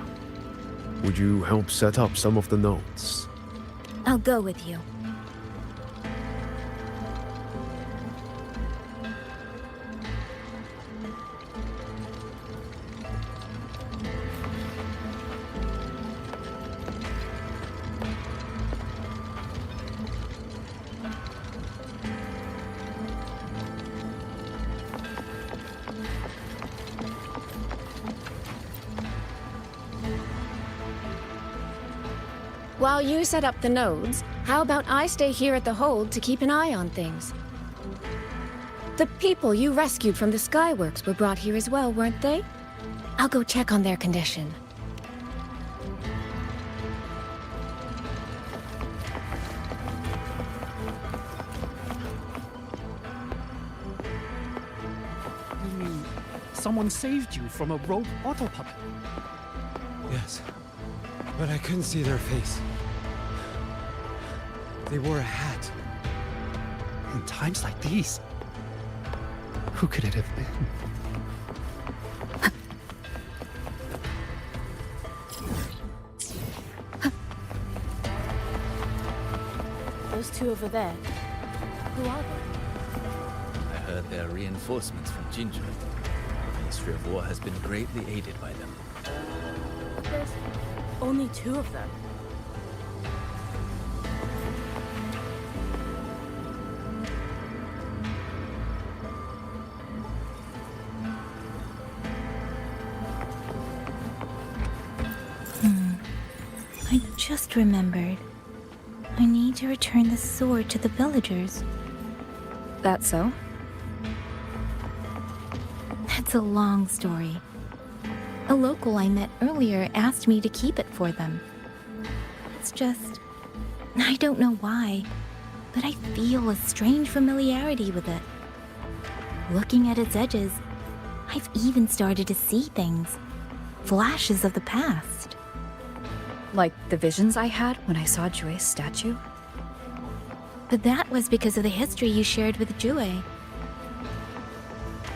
would you help set up some of the nodes? I'll go with you. While you set up the nodes, how about I stay here at the hold to keep an eye on things? The people you rescued from the Skyworks were brought here as well, weren't they? I'll go check on their condition. You mean someone saved you from a rogue auto puppet? Yes, but I couldn't see their face. They wore a hat. In times like these, who could it have been? Those two over there. Who are they? I heard they're reinforcements from Jinzhou. The Ministry of War has been greatly aided by them. There's only two of them. I just remembered. I need to return the sword to the villagers. That so? That's a long story. A local I met earlier asked me to keep it for them. It's just... I don't know why, but I feel a strange familiarity with it. Looking at its edges, I've even started to see things. Flashes of the past. Like the visions I had when I saw Jue's statue? But that was because of the history you shared with Jue.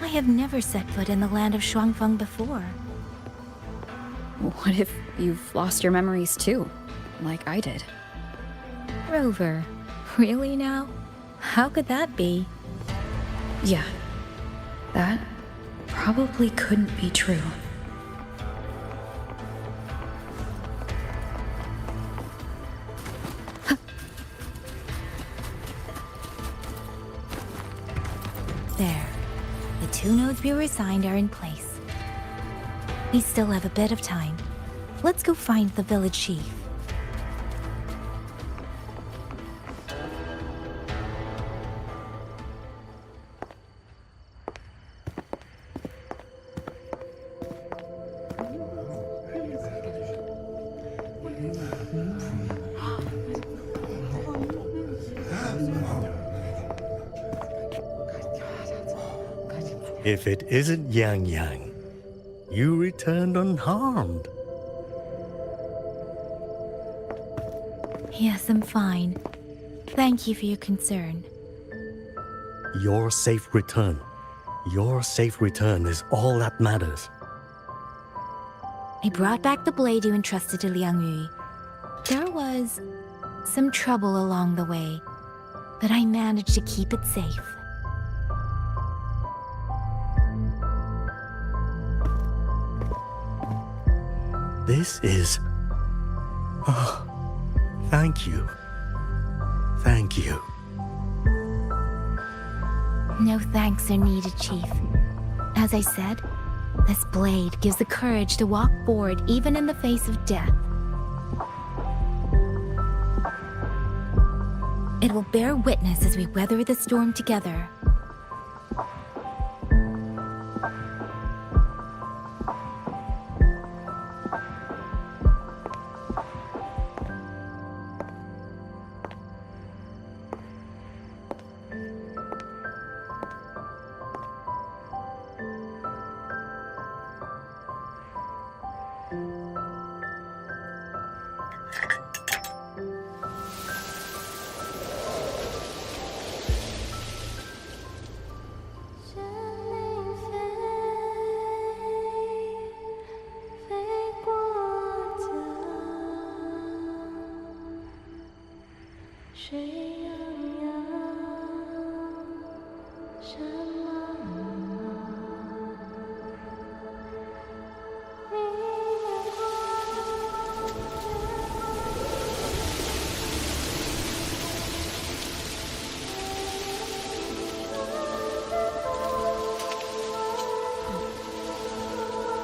I have never set foot in the land of Shuangfeng before. What if you've lost your memories too, like I did? Rover, really now? How could that be? Yeah, that probably couldn't be true. There. The two nodes we were assigned are in place. We still have a bit of time. Let's go find the village chief. If it isn't Yang Yang, you returned unharmed. Yes, I'm fine. Thank you for your concern. Your safe return. Your safe return is all that matters. I brought back the blade you entrusted to Liang Yu. There was some trouble along the way, but I managed to keep it safe. This is... Oh, thank you. Thank you. No thanks are needed, Chief. As I said, this blade gives the courage to walk forward even in the face of death. It will bear witness as we weather the storm together.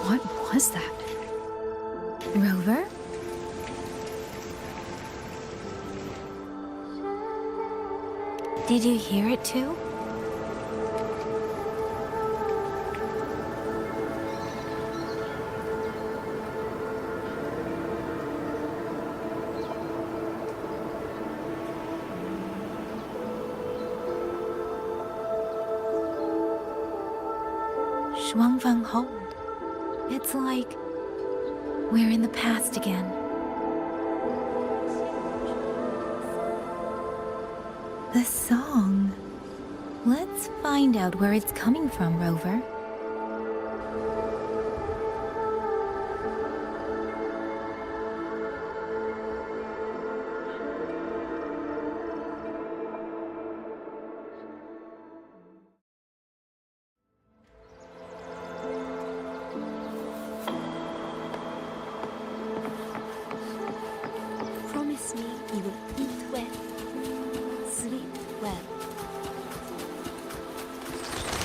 What was that? Rover? Did you hear it too? Shuangfeng Hold. It's like we're in the past again. The song. Let's find out where it's coming from, Rover. Promise me you will eat well, sleep well.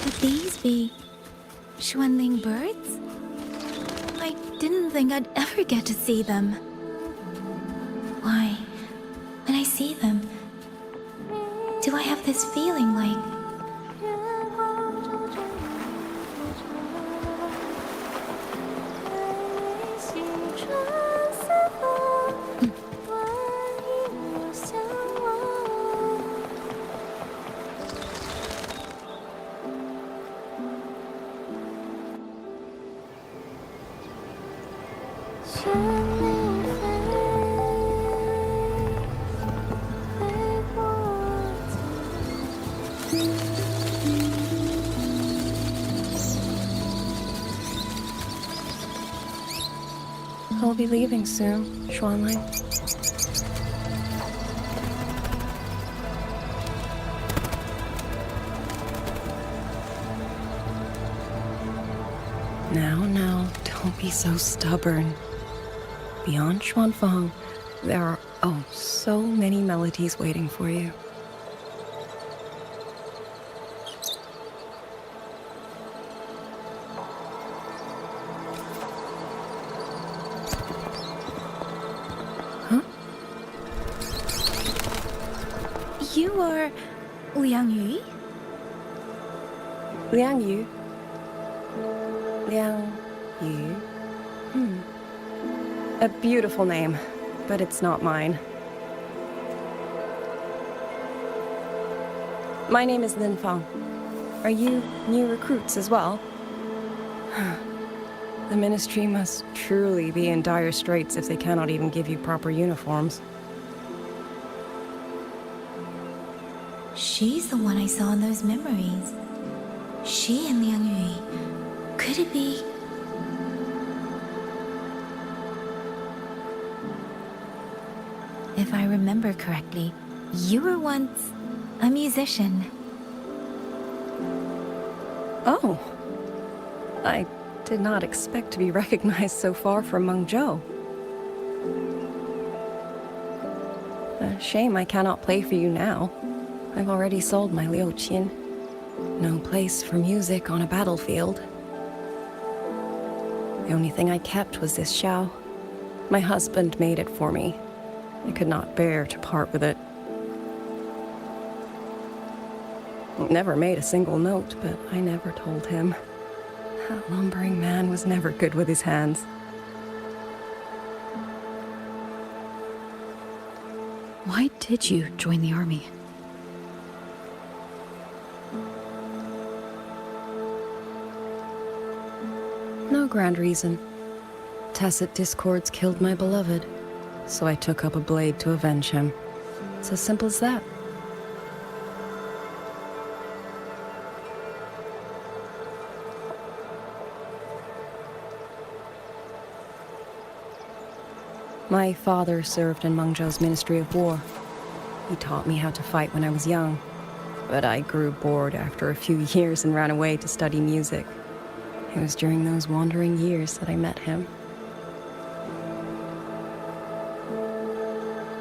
Could these be Xuanling birds? I didn't think I'd ever get to see them. Why, when I see them, do I have this feeling like I'll be leaving soon, Xuanling. Now, don't be so stubborn. Beyond Xuanfang, there are, so many melodies waiting for you. you are Liang Yu? Liang Yu? Liang Yu? A beautiful name, but it's not mine. My name is Lin Fang. Are you new recruits as well? The Ministry must truly be in dire straits if they cannot even give you proper uniforms. She's the one I saw in those memories. She and Liang Yu. Could it be? If I remember correctly, you were once a musician. Oh. I did not expect to be recognized so far from Mengzhou. A shame I cannot play for you now. I've already sold my liuqin. No place for music on a battlefield. The only thing I kept was this xiao. My husband made it for me. I could not bear to part with it. Never made a single note, but I never told him. That lumbering man was never good with his hands. Why did you join the army? No grand reason. Tacit discords killed my beloved, so I took up a blade to avenge him. It's as simple as that. My father served in Mengzhou's Ministry of War. He taught me how to fight when I was young, but I grew bored after a few years and ran away to study music. It was during those wandering years that I met him.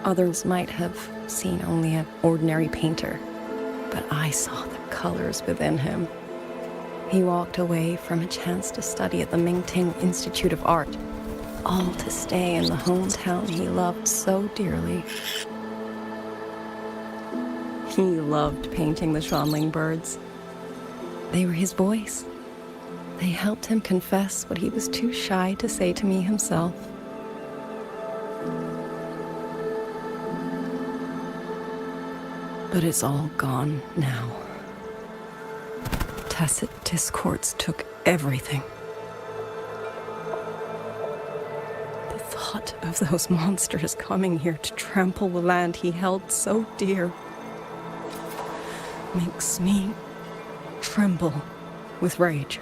Others might have seen only an ordinary painter, but I saw the colors within him. He walked away from a chance to study at the Mengzhou Institute of Art, all to stay in the hometown he loved so dearly. He loved painting the Shanling birds. They were his voice. They helped him confess what he was too shy to say to me himself. But it's all gone now. Tacit discords took everything. The thought of those monsters coming here to trample the land he held so dear makes me tremble with rage.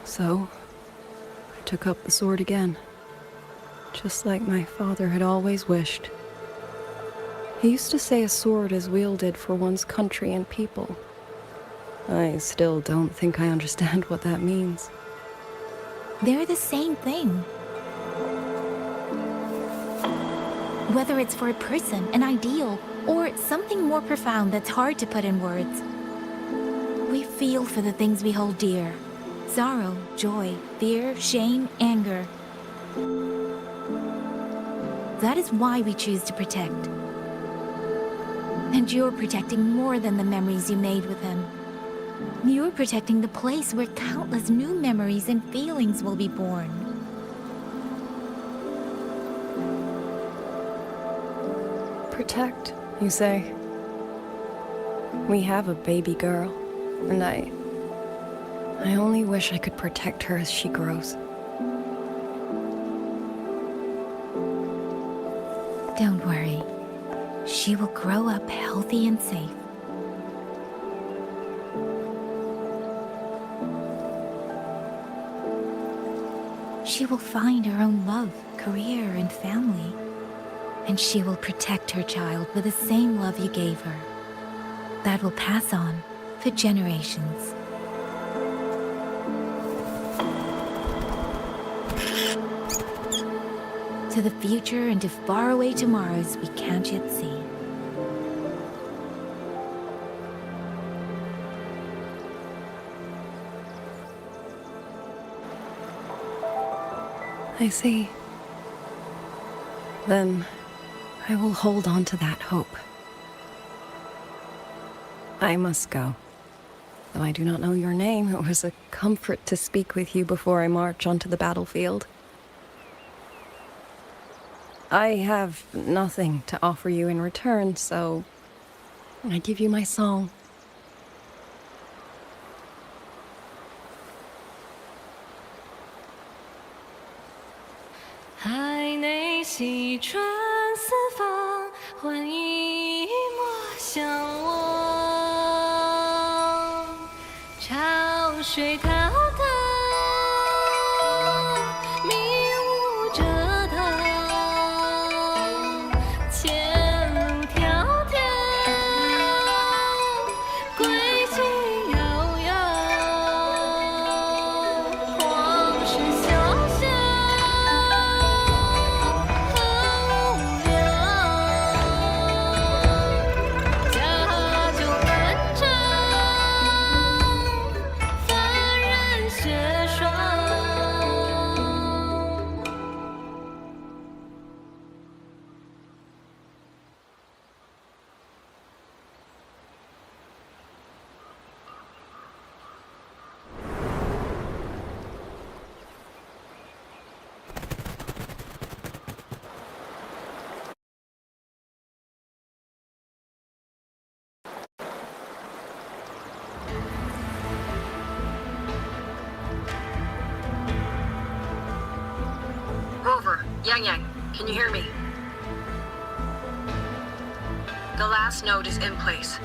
So, I took up the sword again, just like my father had always wished. He used to say a sword is wielded for one's country and people. I still don't think I understand what that means. They're the same thing. Whether it's for a person, an ideal, or something more profound that's hard to put in words. We feel for the things we hold dear. Sorrow, joy, fear, shame, anger. That is why we choose to protect. And you're protecting more than the memories you made with him. You're protecting the place where countless new memories and feelings will be born. Protect, you say? We have a baby girl, and I only wish I could protect her as she grows. Don't worry. She will grow up healthy and safe. She will find her own love, career, and family. And she will protect her child with the same love you gave her. That will pass on for generations. To the future and to faraway tomorrows we can't yet see. I see. Then I will hold on to that hope. I must go. Though I do not know your name, it was a comfort to speak with you before I march onto the battlefield. I have nothing to offer you in return, so I give you my song. Rover, Yang, can you hear me? The last node is in place.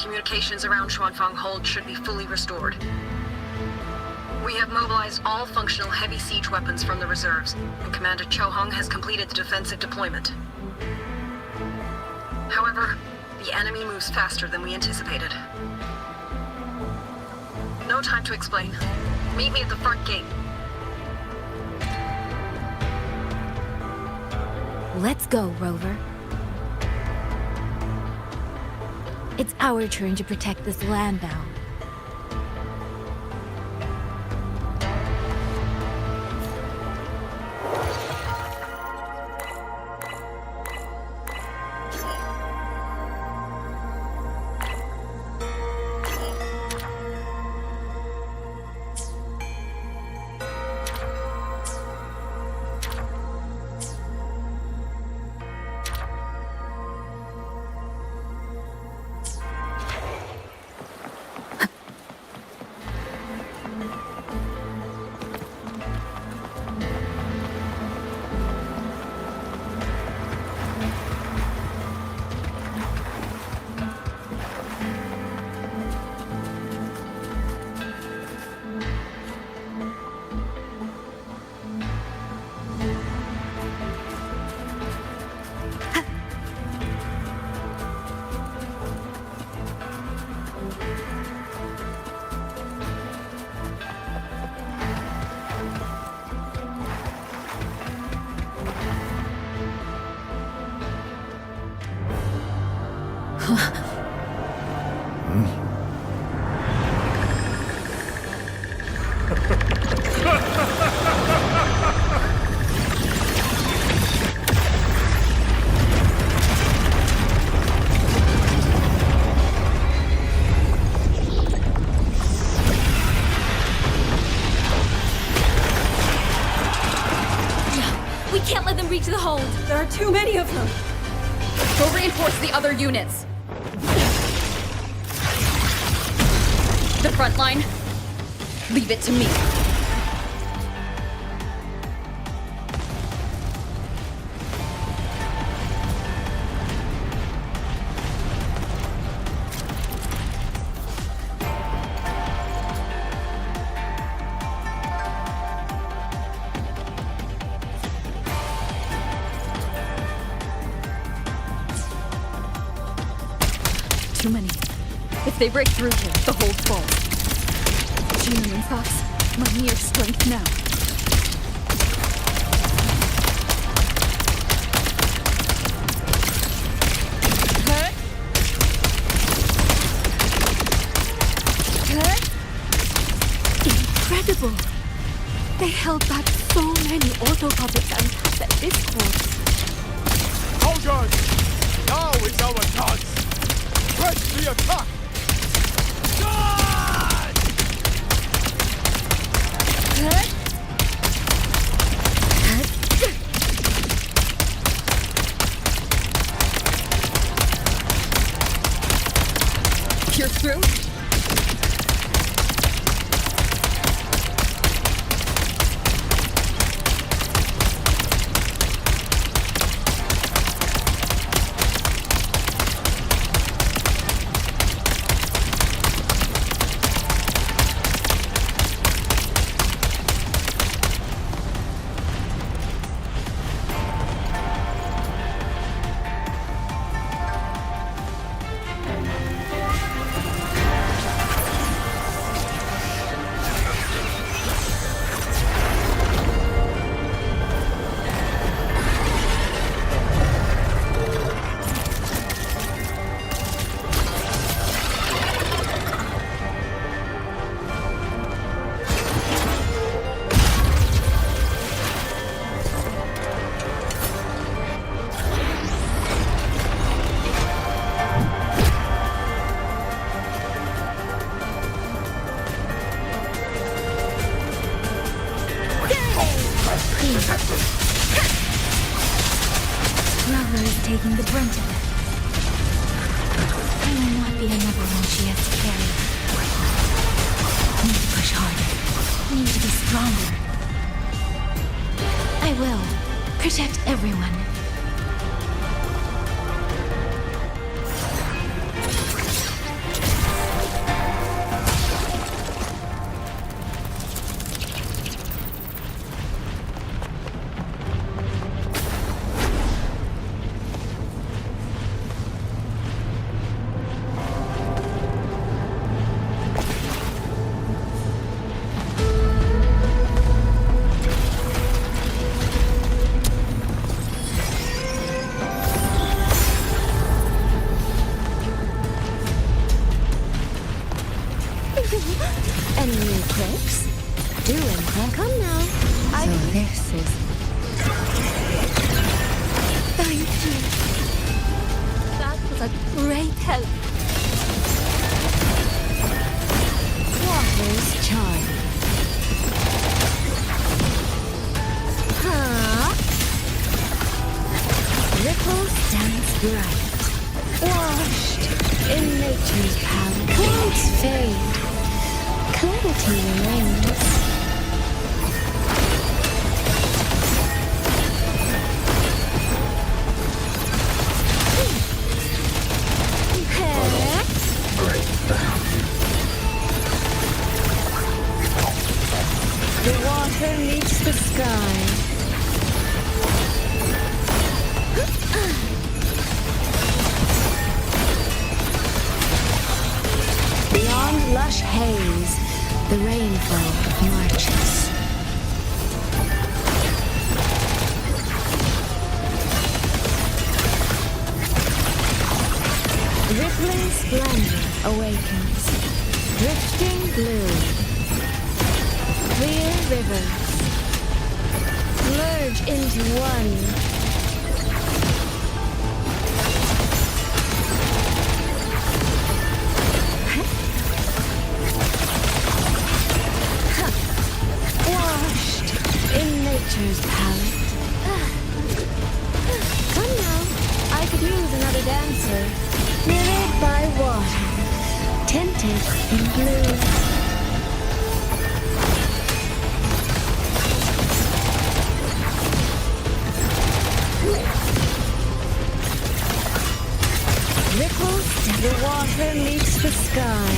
Communications around Xuanfang Hold should be fully restored. We We have mobilized all functional heavy siege weapons from the reserves, and Commander Cho Hung has completed the defensive deployment. However, the enemy moves faster than we anticipated. No time to explain. Meet me at the front gate. Let's go, Rover. It's our turn to protect this land now. We can't let them reach the hold. There are too many of them. Go reinforce the other units. The front line, leave it to me. Too many. If they break through here, the hold falls. Genuine thoughts, my mere strength now. Incredible! They held back so many auto puppets and Tacet discords. Soldiers! Now is our chance! Press the attack! Pierce through? Rover is taking the brunt of it. I will not be another one she has to carry. Need to push harder. Need to be stronger. I will. Protect everyone. a great help. Water's charm. Huh? Ripples dance bright. Washed in nature's palette. Clouds fade. Clarity remains. The water meets the sky. Beyond lush haze, the rainbow marches. Rippling splendor awakens, drifting blue. Clear rivers merge into one. Washed in nature's palette. Come now, I could use another dancer. Mirrored by water, tinted in blue. Ripples, the water meets the sky.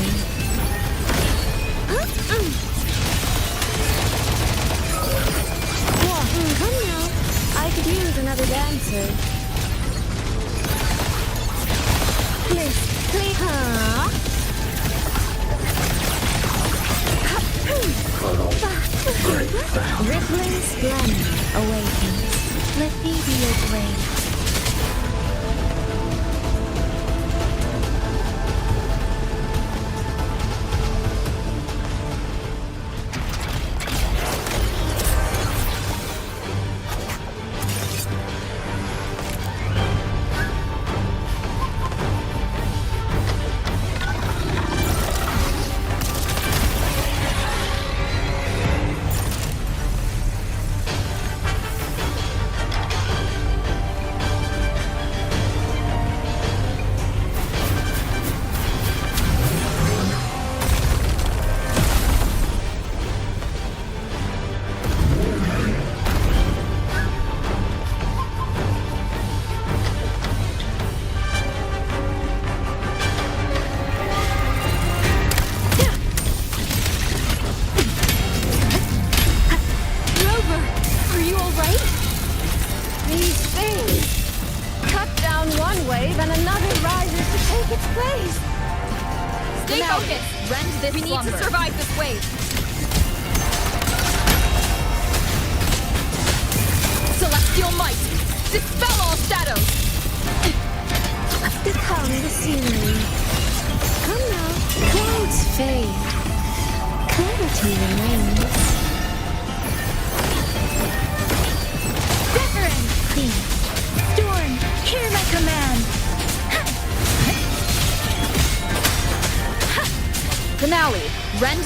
Water, come now. I could use another dancer. Please, huh? Rippling splendor awakens. Let me be your blade.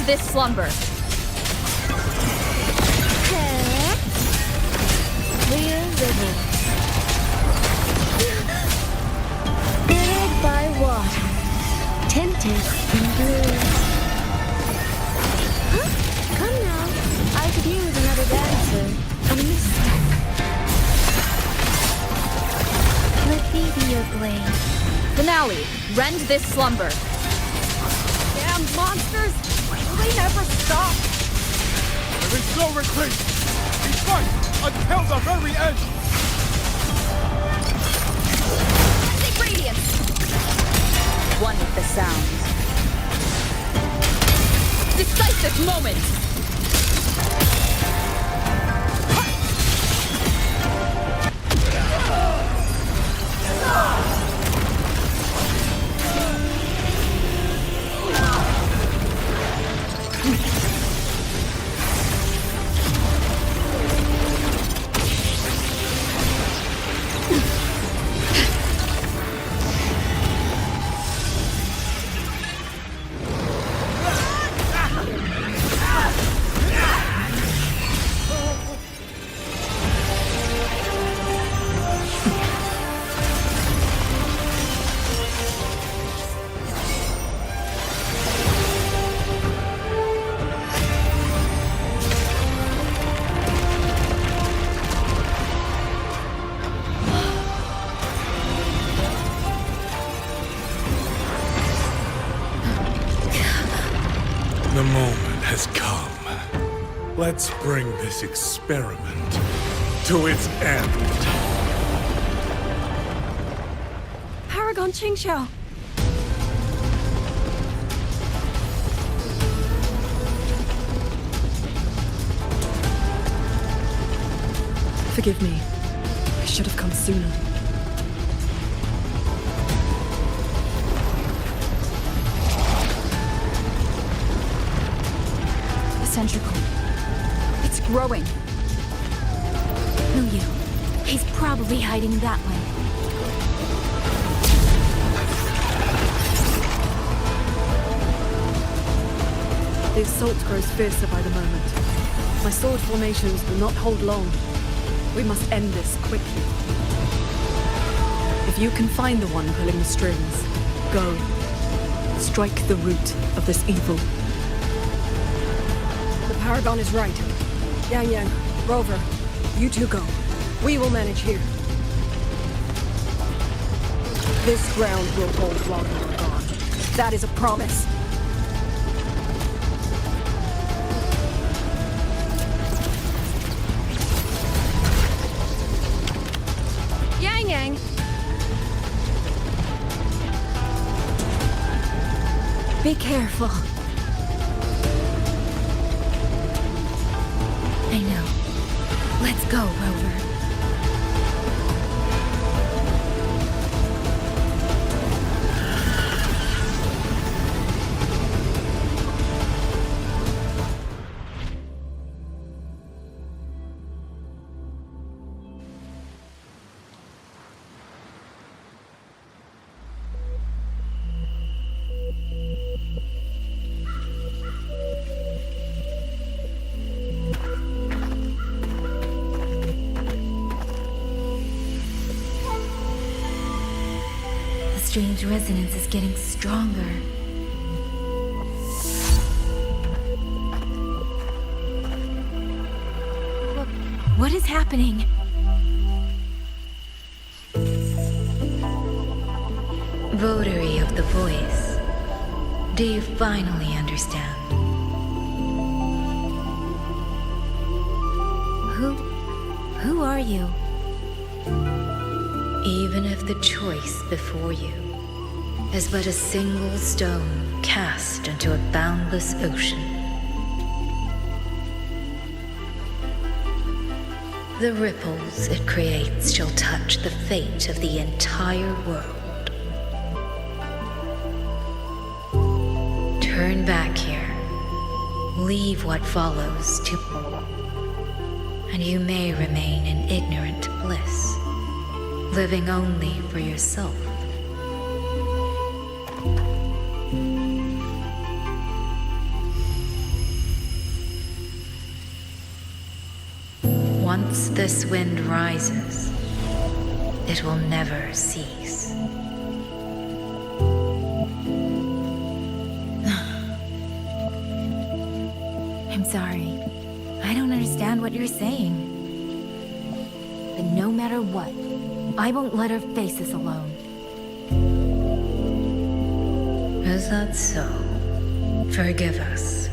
This slumber. Clear rivers. Mirrored by water, tinted in blue. Come now, I could use another dancer. A misstep. Let me be your blade. Finale. Rend this slumber. Damn monsters! They never stop! There is no retreat! We fight until the very end! Take radiance! One with the sound. Decisive moment! The moment has come. Let's bring this experiment to its end. Paragon Qingxiao! Forgive me. I should have come sooner. The centricle. It's growing. Liu, he's probably hiding that way. The assault grows fiercer by the moment. My sword formations will not hold long. We must end this quickly. If you can find the one pulling the strings, go. Strike the root of this evil. The Paragon is right. Yang, Rover, you two go. We will manage here. This ground will hold while you are gone. That is a promise. Yang! Be careful. I know. Let's go, Rover. The strange resonance is getting stronger. What is happening? Votary of the voice. Do you finally understand? Who are you? Even if the choice before you is but a single stone cast into a boundless ocean, the ripples it creates shall touch the fate of the entire world. Turn back here, leave what follows to, and you may remain in ignorant bliss, living only for yourself. Once this wind rises, it will never cease. I'm sorry. I don't understand what you're saying. But no matter what, I won't let her face this alone. Is that so? Forgive us.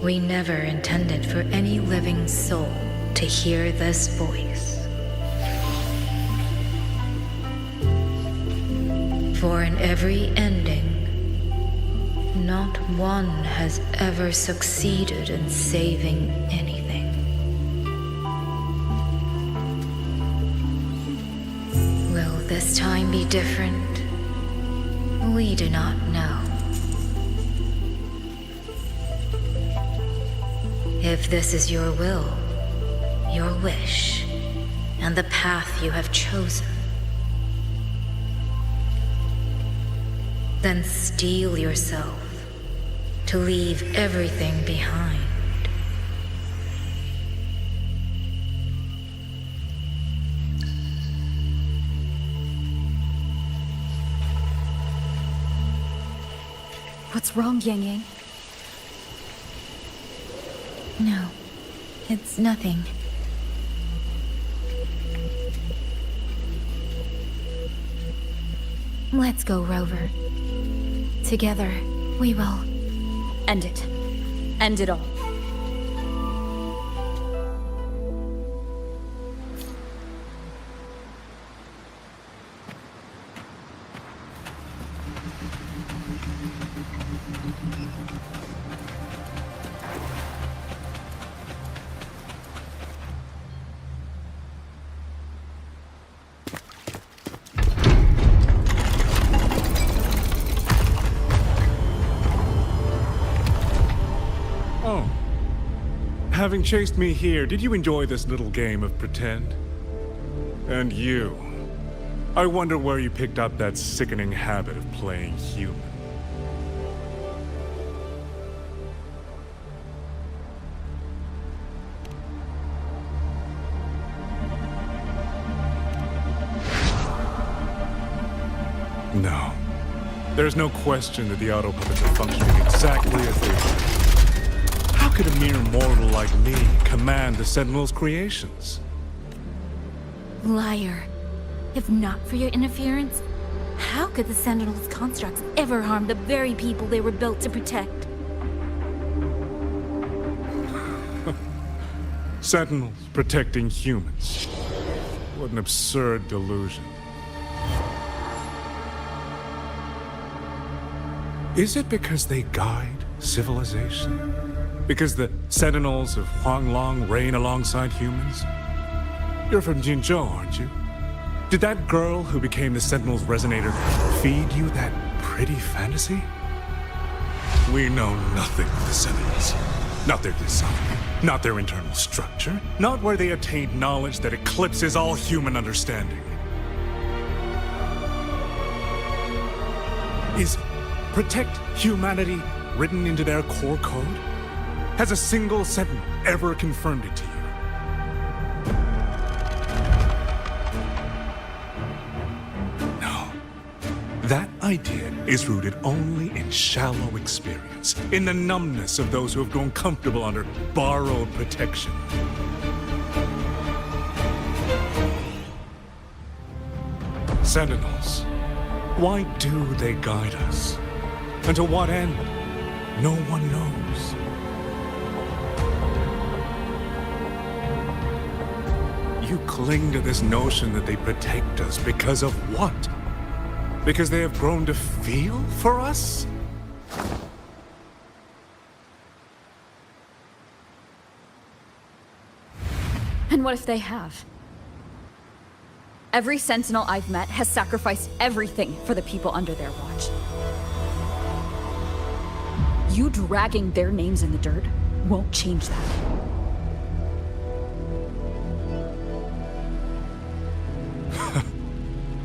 We never intended for any living soul to hear this voice. For in every ending, not one has ever succeeded in saving anything. Will this time be different? We do not know. If this is your will, your wish, and the path you have chosen, then steel yourself to leave everything behind. What's wrong, Yang? No, it's nothing. Let's go, Rover. Together, we will end it. End it all. Oh. Having chased me here, did you enjoy this little game of pretend? And you. I wonder where you picked up that sickening habit of playing human. No. There's no question that the auto puppets are functioning exactly as they should. How could a mere mortal like me command the Sentinel's creations? Liar. If not for your interference, how could the Sentinel's constructs ever harm the very people they were built to protect? Sentinels protecting humans. What an absurd delusion. Is it because they guide civilization? Because the Sentinels of Huanglong reign alongside humans? You're from Mengzhou, aren't you? Did that girl who became the Sentinel's resonator feed you that pretty fantasy? We know nothing of the Sentinels. Not their design, not their internal structure, not where they attained knowledge that eclipses all human understanding. Is protect humanity written into their core code? Has a single Sentinel ever confirmed it to you? No. That idea is rooted only in shallow experience, in the numbness of those who have grown comfortable under borrowed protection. Sentinels, why do they guide us? And to what end? No one knows. You cling to this notion that they protect us because of what? Because they have grown to feel for us? And what if they have? Every Sentinel I've met has sacrificed everything for the people under their watch. You dragging their names in the dirt won't change that.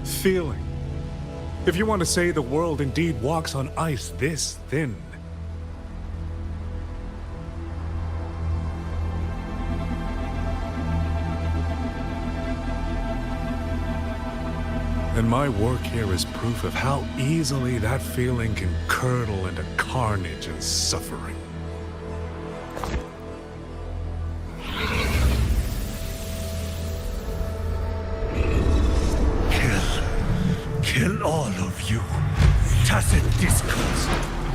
Feeling. If you want to say the world indeed walks on ice this thin. And my work here is proof of how easily that feeling can curdle into carnage and suffering. Kill all of you. Tacit discourse.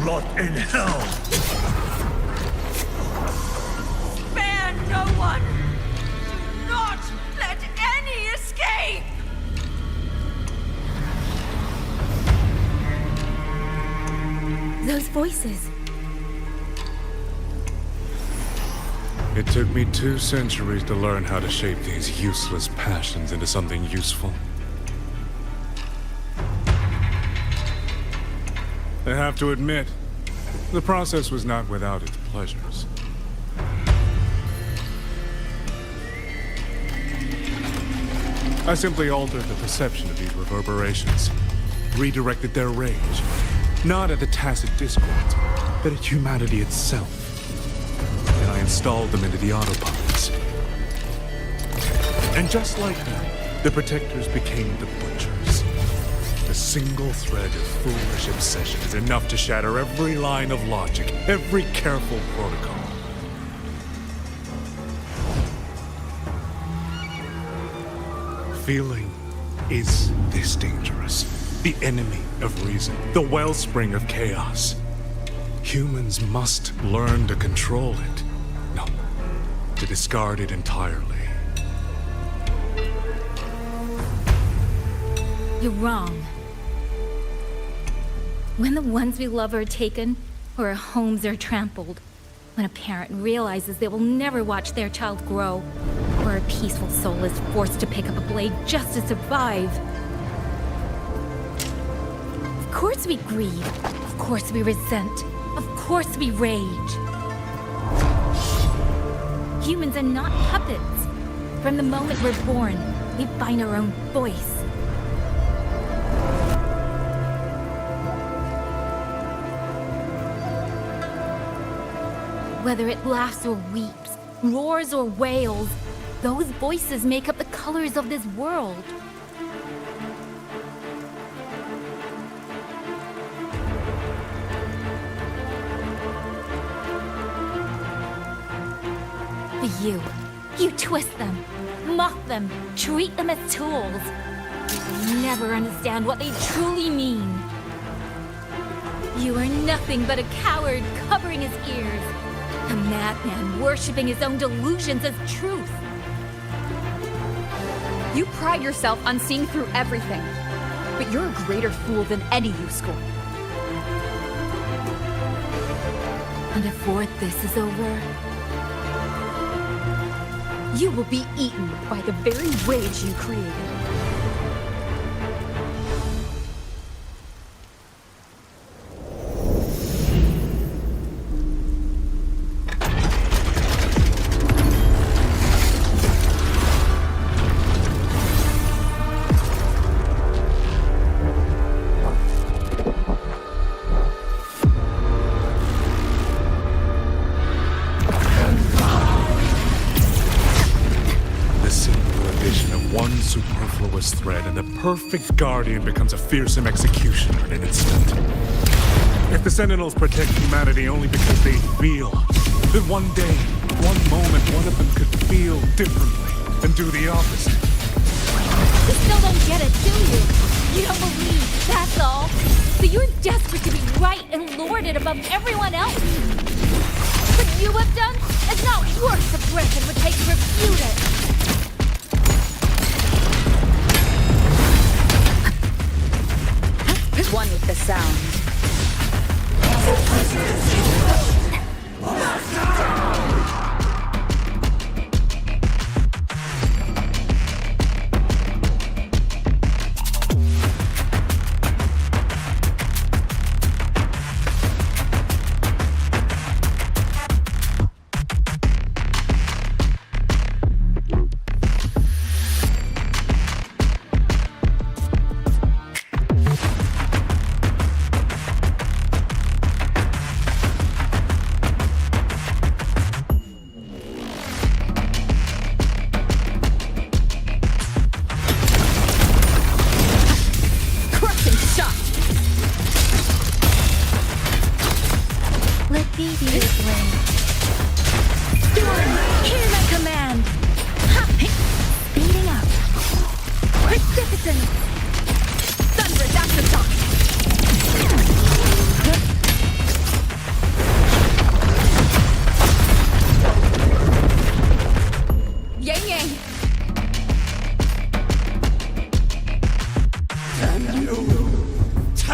Rot in hell. Spare no one! Do not let any escape! Those voices. It took me 2 centuries to learn how to shape these useless passions into something useful. I have to admit, the process was not without its pleasures. I simply altered the perception of these reverberations, redirected their rage, not at the tacit discords, but at humanity itself. And I installed them into the autopods. And just like that, the protectors became the butchers. A single thread of foolish obsession is enough to shatter every line of logic, every careful protocol. Feeling is this dangerous. The enemy of reason, the wellspring of chaos. Humans must learn to control it. No, to discard it entirely. You're wrong. When the ones we love are taken, or our homes are trampled, when a parent realizes they will never watch their child grow, or a peaceful soul is forced to pick up a blade just to survive. Of course we grieve. Of course we resent. Of course we rage. Humans are not puppets. From the moment we're born, we find our own voice. Whether it laughs or weeps, roars or wails, those voices make up the colors of this world. But you twist them, mock them, treat them as tools. You never understand what they truly mean. You are nothing but a coward covering his ears. A madman worshipping his own delusions as truth. You pride yourself on seeing through everything, but you're a greater fool than any you scorn. And before this is over, you will be eaten by the very rage you created. Thread, and the perfect guardian becomes a fearsome executioner in an instant. If the Sentinels protect humanity only because they feel, then one day, one moment, one of them could feel differently and do the opposite. You still don't get it, do you? You don't believe, that's all. So you're desperate to be right and lord it above everyone else. What you have done is not worth the breath it would take to refute it. One with the sound.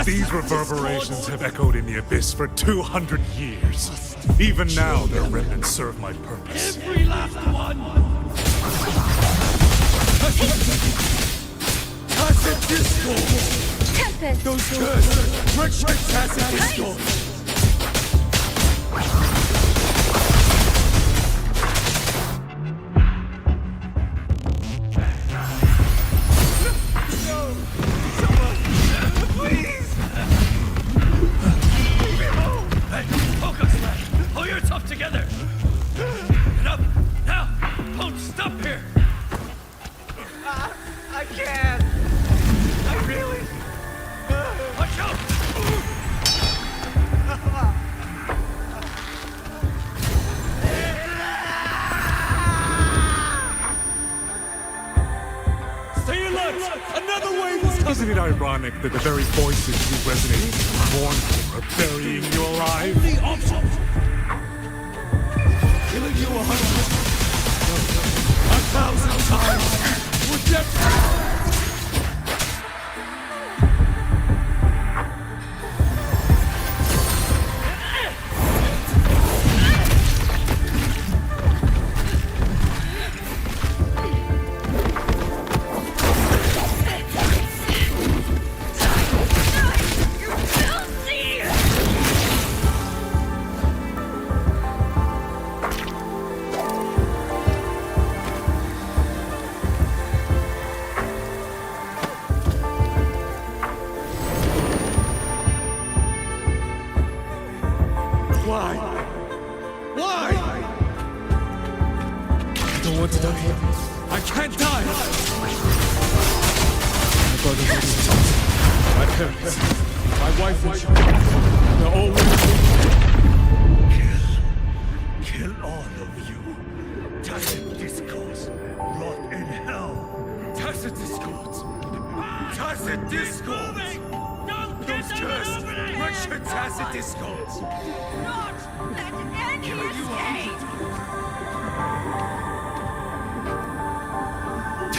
These reverberations have echoed in the abyss for 200 years. Even now, their remnants serve my purpose. Every last one! Tacit discord! Tempest! Those good! Retreat tacit discord! Together! Get up! Now! Don't stop here! I can't! I really... Watch out! ironic that the very voices you resonate with mournful are burying you alive? The option! Killing you 1,000 times would never...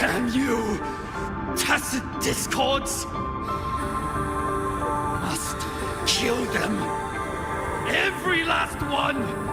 Damn you! Tacit discords! Must kill them! Every last one!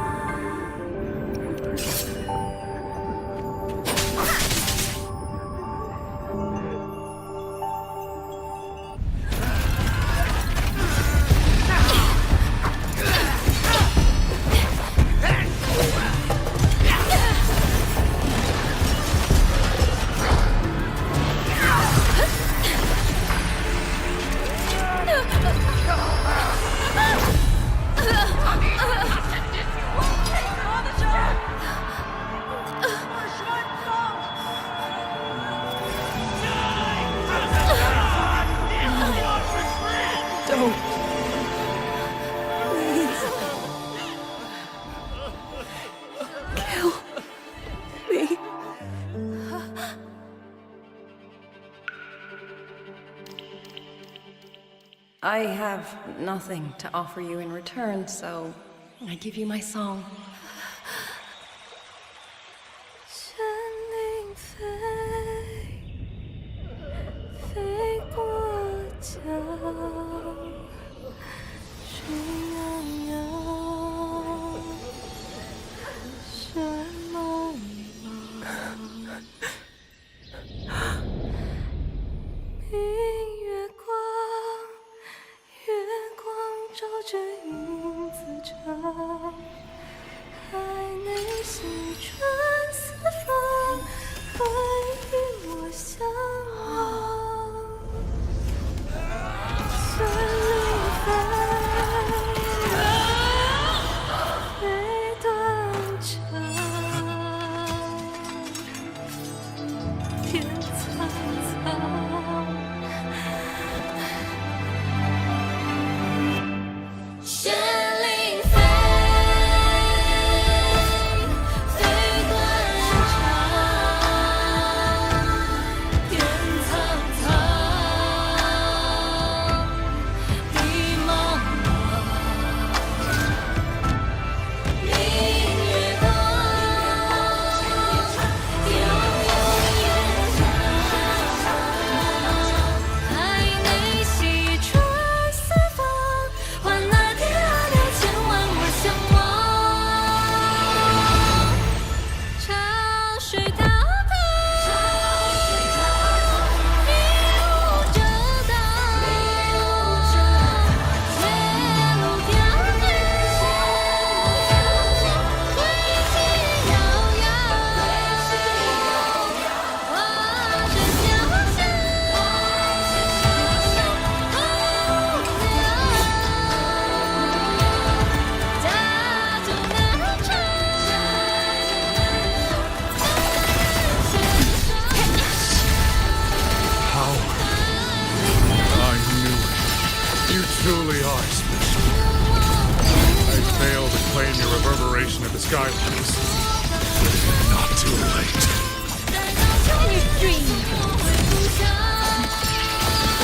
I have nothing to offer you in return, so I give you my song. 'Dream.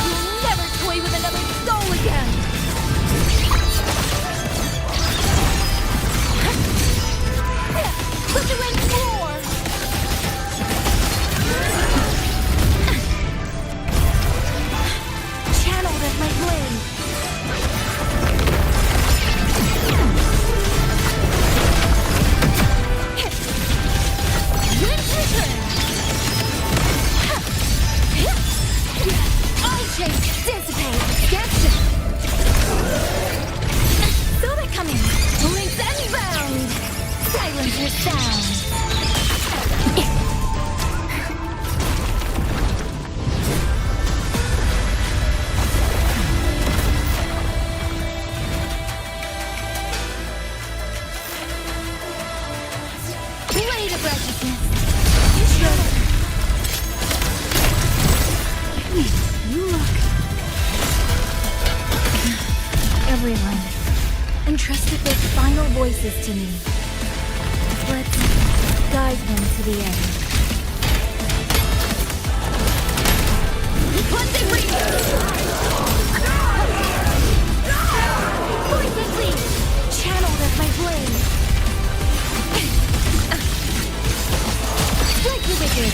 You'll never everyone, entrusted their final voices to me. Let's guide them to the end. Cleansing radiance! Poison leaf! Channeled as my blade. Strike the wicked!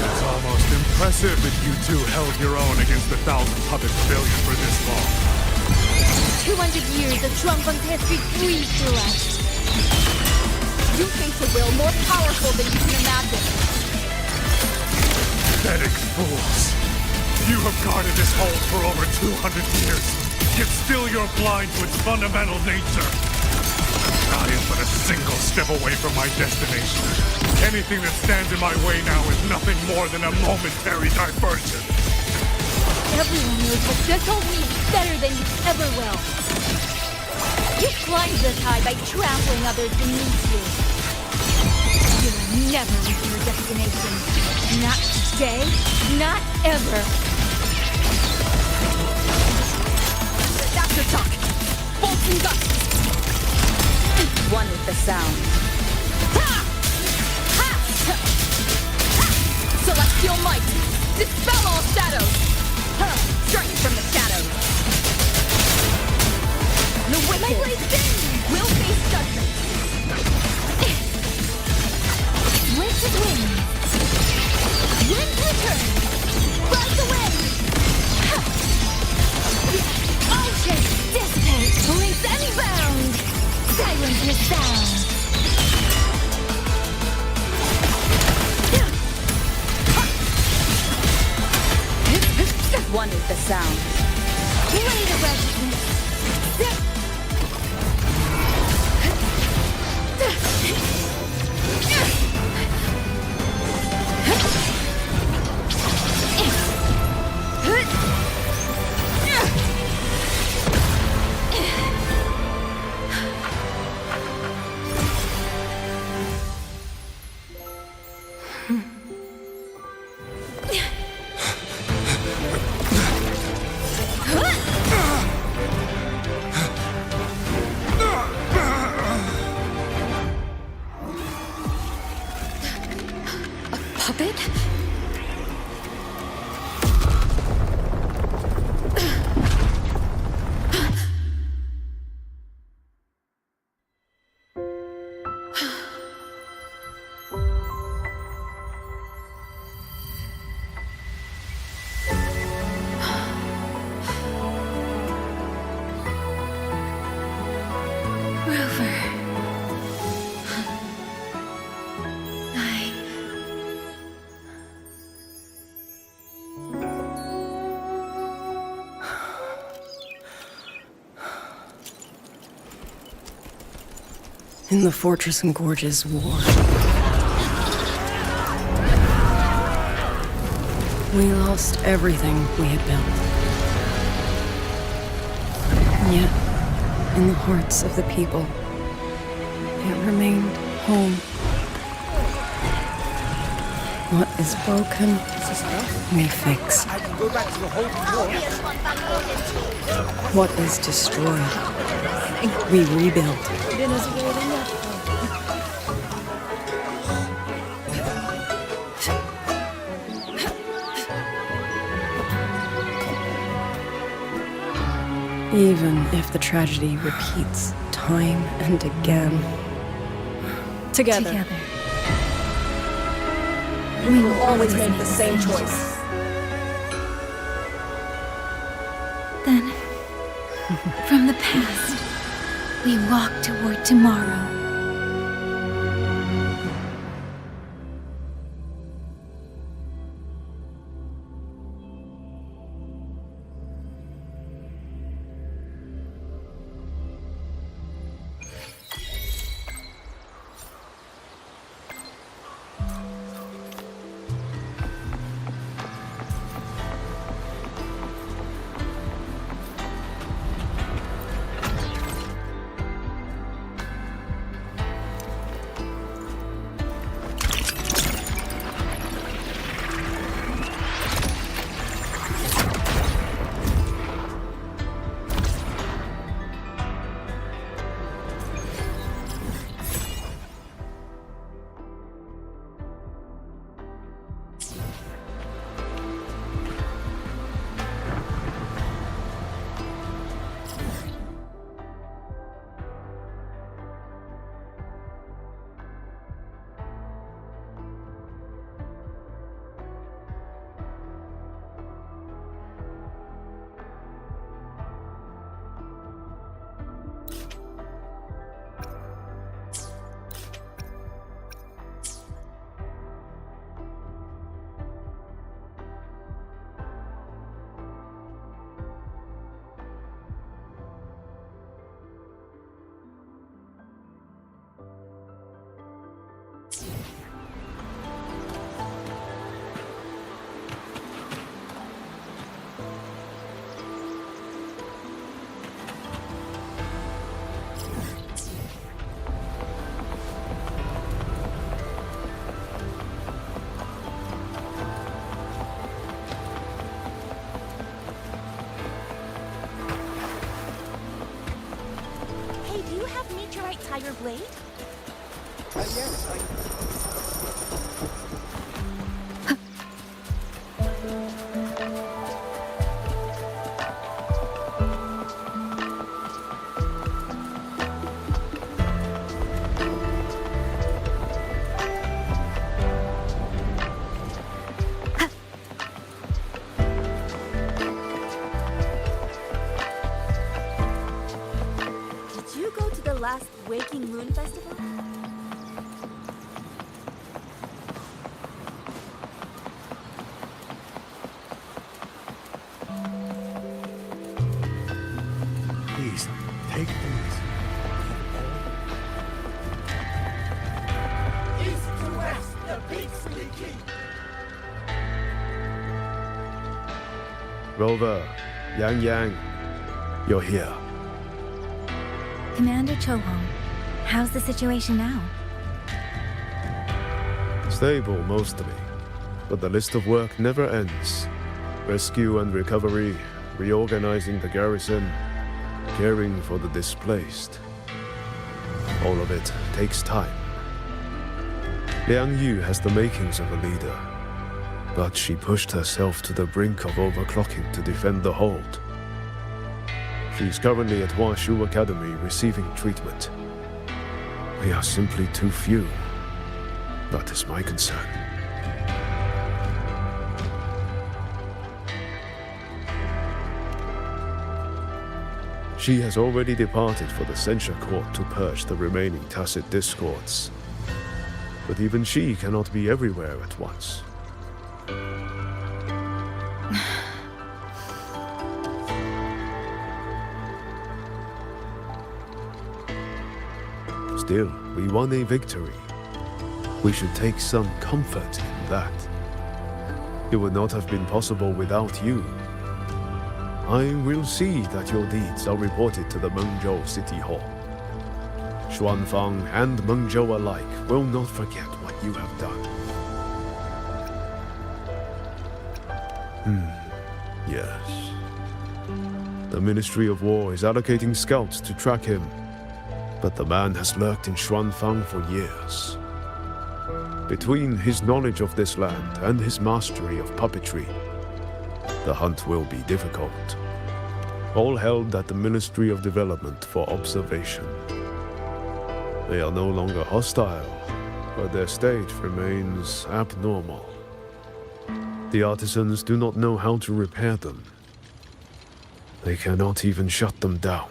It's almost impressive that you two held your own against the 1,000-puppet rebellion for this long. 200 years of Shuangfeng's history breathe through us. You face a will more powerful than you can imagine. Pathetic fools. You have guarded this hold for over 200 years, yet still you're blind to its fundamental nature. I am but a single step away from my destination. Anything that stands in my way now is nothing more than a momentary diversion. Everyone knows what just told me better than you ever will. You climbed this high by trampling others beneath you. You'll never reach your destination. Not today, not ever. That's the talk. Bolts and gusts. One with the sound. Ha! Ha! Ha! Celestial might. Dispel all shadows. Strike from the shadows. The wicked will face judgment. Winds of wind. Winds return. Rise the wind. Ocean dissipate. Links unbound. Silence your sound. One with the sound. Blade of righteousness. Puppet? In the Fortress and Gorge's war, we lost everything we had built. And yet, in the hearts of the people, it remained home. What is broken, we fix. What is destroyed, we rebuild. Even if the tragedy repeats time and again. Together. We will always make the same choice. Then, from the past, we walk toward tomorrow. might tie your blade? Yes, Did you go to the last Waking Moon Festival? Please, take these. East to west, the beats we keep. Rover, Yang, you're here. Commander Chohong, how's the situation now? Stable, mostly. But the list of work never ends. Rescue and recovery, reorganizing the garrison, caring for the displaced. All of it takes time. Liang Yu has the makings of a leader, but she pushed herself to the brink of overclocking to defend the hold. She's currently at Huashu Academy receiving treatment. We are simply too few. That is my concern. She has already departed for the censure court to purge the remaining tacit discords. But even she cannot be everywhere at once. Still, we won a victory. We should take some comfort in that. It would not have been possible without you. I will see that your deeds are reported to the Mengzhou City Hall. Xuanfang and Mengzhou alike will not forget what you have done. Yes. The Ministry of War is allocating scouts to track him, but the man has lurked in Xuanfang for years. Between his knowledge of this land and his mastery of puppetry, the hunt will be difficult. All held at the Ministry of Development for observation. They are no longer hostile, but their state remains abnormal. The artisans do not know how to repair them. They cannot even shut them down.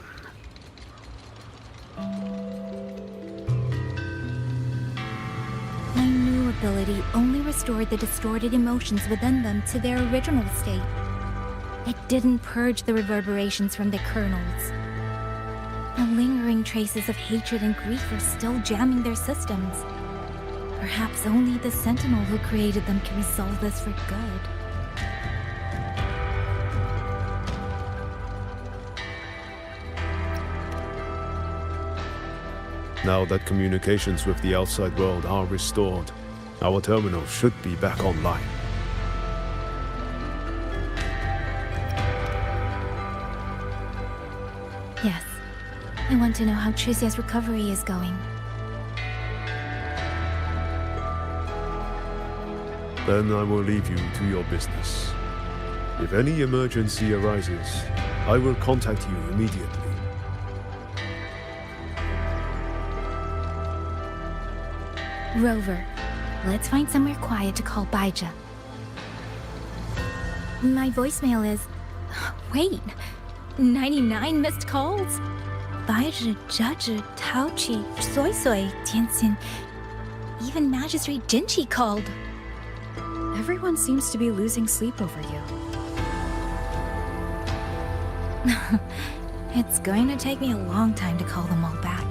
My new ability only restored the distorted emotions within them to their original state. It didn't purge the reverberations from the kernels. The lingering traces of hatred and grief are still jamming their systems. Perhaps only the Sentinel who created them can resolve this for good. Now that communications with the outside world are restored, our terminal should be back online. Yes. I want to know how Tricia's recovery is going. Then I will leave you to your business. If any emergency arises, I will contact you immediately. Rover, let's find somewhere quiet to call Baija. My voicemail is... Wait, 99 missed calls? Baija, Judge, Taochi, Soy Soy, Tianxin. Even Magistrate Jinchi called. Everyone seems to be losing sleep over you. It's going to take me a long time to call them all back.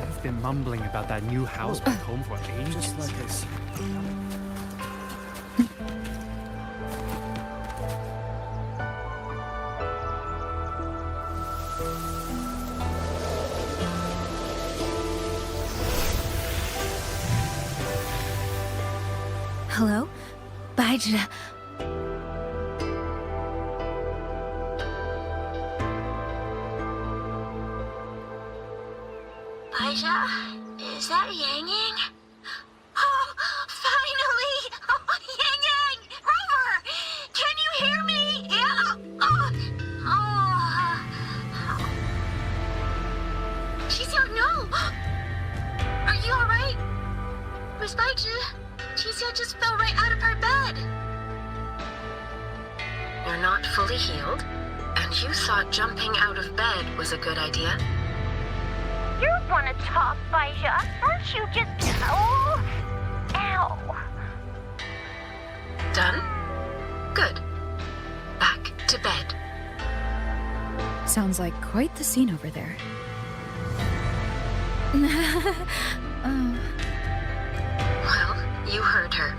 I've been mumbling about that new house back home for ages. Just like this. Hello? 白芷. Baizha, is that Yang Yang? Oh, finally! Oh, Yang Yang! Rover! Can you hear me? Yeah! Xixia, no! Are you alright? Miss Baizhi, Xixia just fell right out of her bed. You're not fully healed, and you thought jumping out of bed was a good idea? You want to talk, Baizha? Aren't you just... Oh! Ow! Done? Good. Back to bed. Sounds like quite the scene over there. Well, you heard her.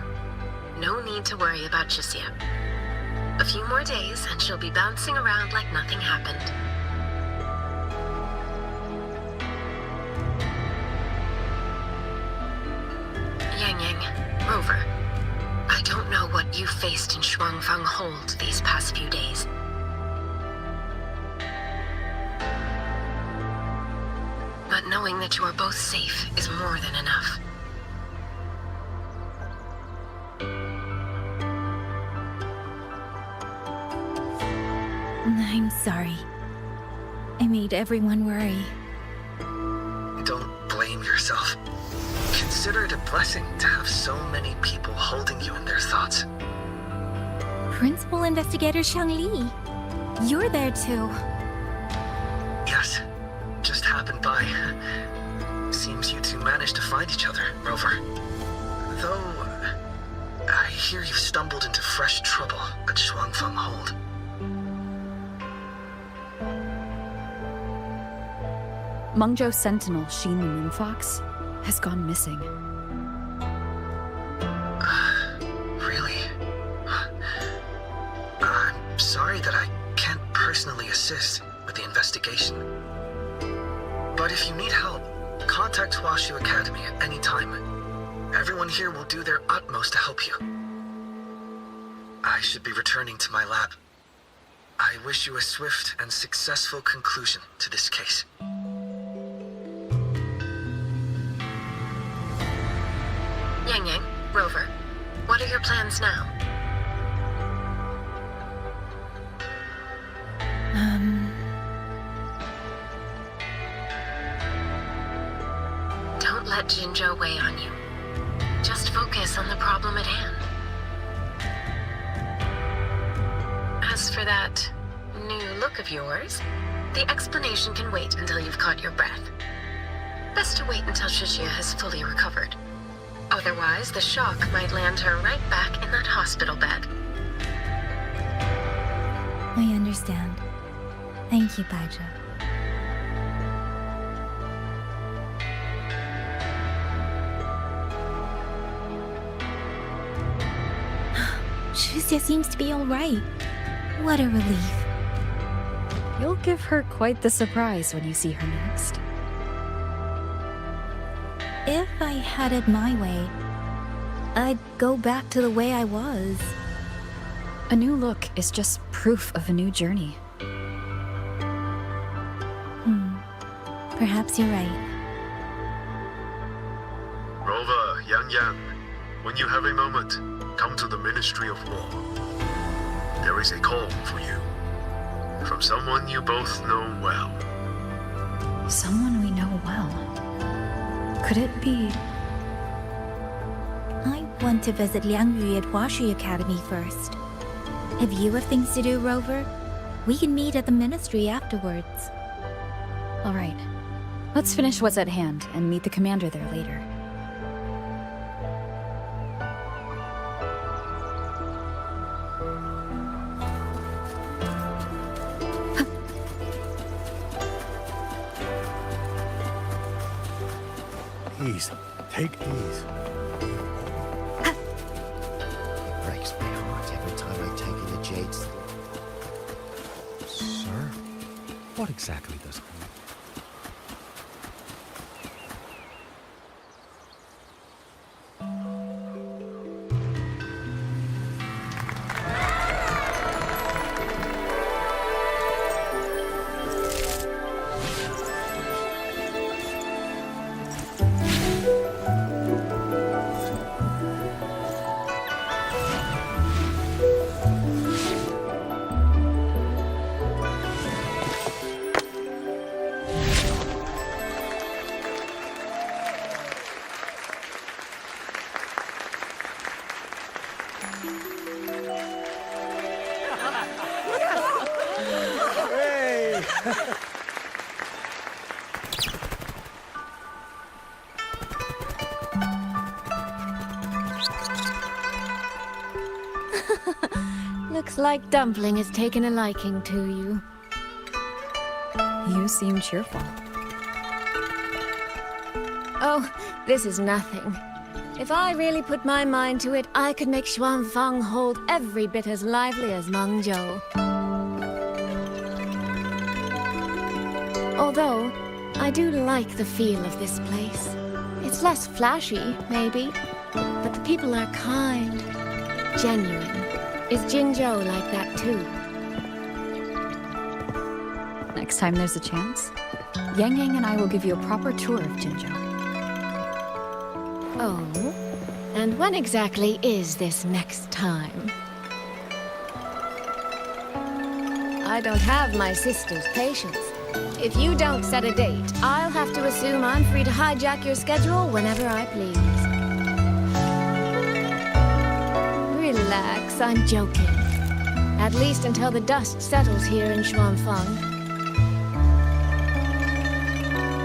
No need to worry about Xixia. A few more days and she'll be bouncing around like nothing happened. Yang Yang, Rover, I don't know what you faced in Shuangfang Hold these past few days. But knowing that you are both safe is more than enough. I'm sorry. I made everyone worry. Don't blame yourself. Consider it a blessing to have so many people holding you in their thoughts. Principal Investigator Shangli, you're there too. Yes, just happened by. Seems you two managed to find each other, Rover. Though, I hear you've stumbled into fresh trouble at Shuangfang Hold. Mengzhou Sentinel Sheen the Moonfox has gone missing. Really? I'm sorry that I can't personally assist with the investigation. But if you need help, contact Huashu Academy at any time. Everyone here will do their utmost to help you. I should be returning to my lab. I wish you a swift and successful conclusion to this case. Yang Yang, Rover, what are your plans now? Don't let Jinzhou weigh on you. Just focus on the problem at hand. As for that new look of yours, the explanation can wait until you've caught your breath. Best to wait until Xixia has fully recovered. Otherwise, the shock might land her right back in that hospital bed. I understand. Thank you, Baizha. Xixia seems to be all right. What a relief. You'll give her quite the surprise when you see her next. If I had it my way, I'd go back to the way I was. A new look is just proof of a new journey. Perhaps you're right. Rover, Yang Yang, when you have a moment, come to the Ministry of War. There is a call for you. From someone you both know well. Someone we know well. Could it be... I want to visit Liang Yu at Huashu Academy first. If you have things to do, Rover, we can meet at the Ministry afterwards. All right. Let's finish what's at hand and meet the commander there later. Ease. Take ease. Breaks my heart every time I take in the Jade's. Sir? What exactly does it mean? Looks like Dumpling has taken a liking to you. You seem cheerful. Oh, this is nothing. If I really put my mind to it, I could make Xuanfang hold every bit as lively as Mengzhou. Although, I do like the feel of this place. It's less flashy, maybe, but the people are kind, genuine. Is Jinzhou like that too? Next time there's a chance, Yang Yang and I will give you a proper tour of Jinzhou. Oh? And when exactly is this next time? I don't have my sister's patience. If you don't set a date, I'll have to assume I'm free to hijack your schedule whenever I please. Relax, I'm joking. At least until the dust settles here in Xuanfang.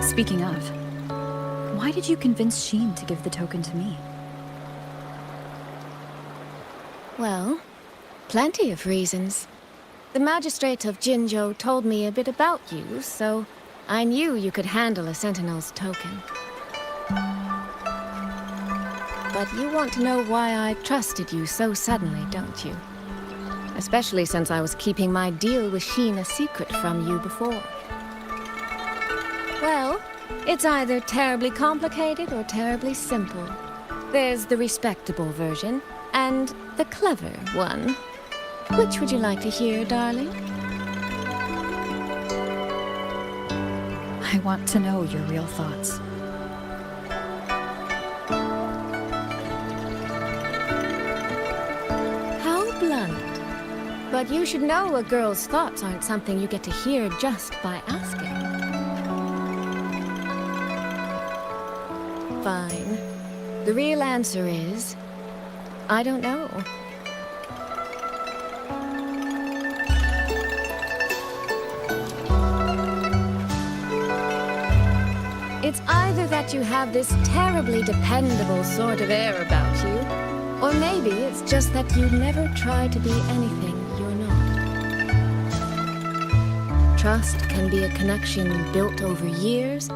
Speaking of, why did you convince Sheen to give the token to me? Well, plenty of reasons. The magistrate of Jinzhou told me a bit about you, so I knew you could handle a Sentinel's token. But you want to know why I trusted you so suddenly, don't you? Especially since I was keeping my deal with Sheen a secret from you before. Well, it's either terribly complicated or terribly simple. There's the respectable version, and the clever one. Which would you like to hear, darling? I want to know your real thoughts. How blunt. But you should know a girl's thoughts aren't something you get to hear just by asking. Fine. The real answer is, I don't know. It's either that you have this terribly dependable sort of air about you, or maybe it's just that you never try to be anything you're not. Trust can be a connection built over years,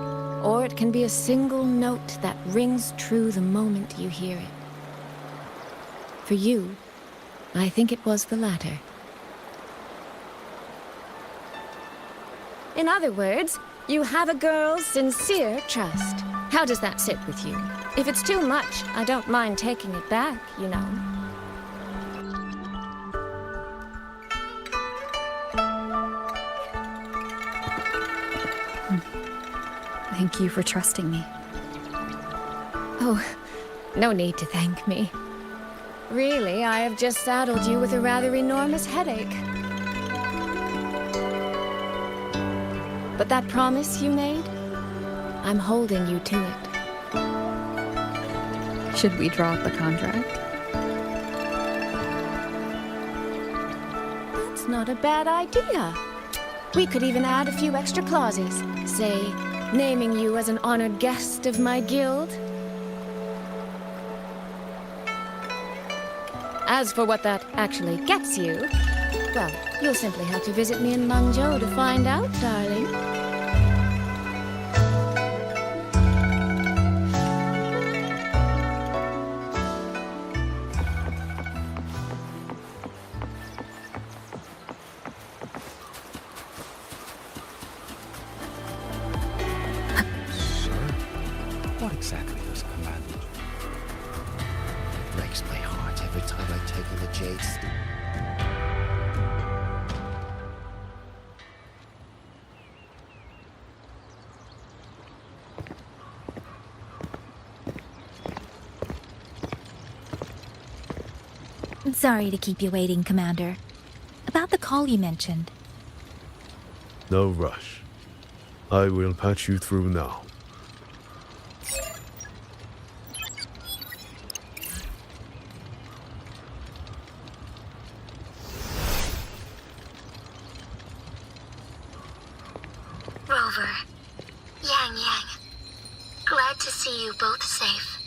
or it can be a single note that rings true the moment you hear it. For you, I think it was the latter. In other words, you have a girl's sincere trust. How does that sit with you? If it's too much, I don't mind taking it back, you know. Thank you for trusting me. Oh, no need to thank me. Really, I have just saddled you with a rather enormous headache. But that promise you made, I'm holding you to it. Should we draw up a contract? That's not a bad idea. We could even add a few extra clauses. Say, naming you as an honored guest of my guild. As for what that actually gets you, well, you'll simply have to visit me in Mengzhou to find out, darling. What exactly does command do? It breaks my heart every time I take in the Jade Steel. I'm sorry to keep you waiting, Commander. About the call you mentioned. No rush. I will patch you through now. Rover, Yang Yang, glad to see you both safe.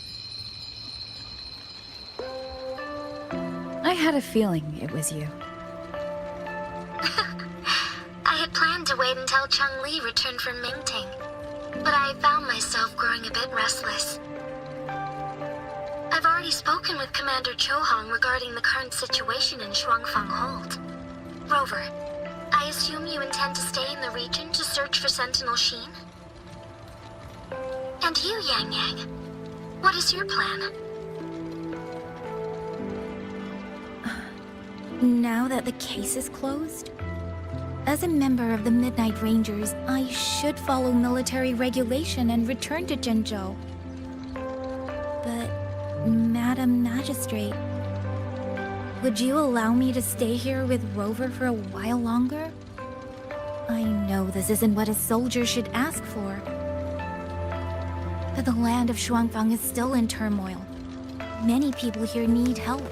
I had a feeling it was you. wait until Cheng-Li returned from Mingting, but I found myself growing a bit restless. I've already spoken with Commander Chohong regarding the current situation in Shuangfang Hold. Rover, I assume you intend to stay in the region to search for Sentinel Sheen? And you, Yang Yang, what is your plan? Now that the case is closed, as a member of the Midnight Rangers, I should follow military regulation and return to Zhenzhou. But, Madam Magistrate, would you allow me to stay here with Rover for a while longer? I know this isn't what a soldier should ask for, but the land of Shuangfang is still in turmoil. Many people here need help.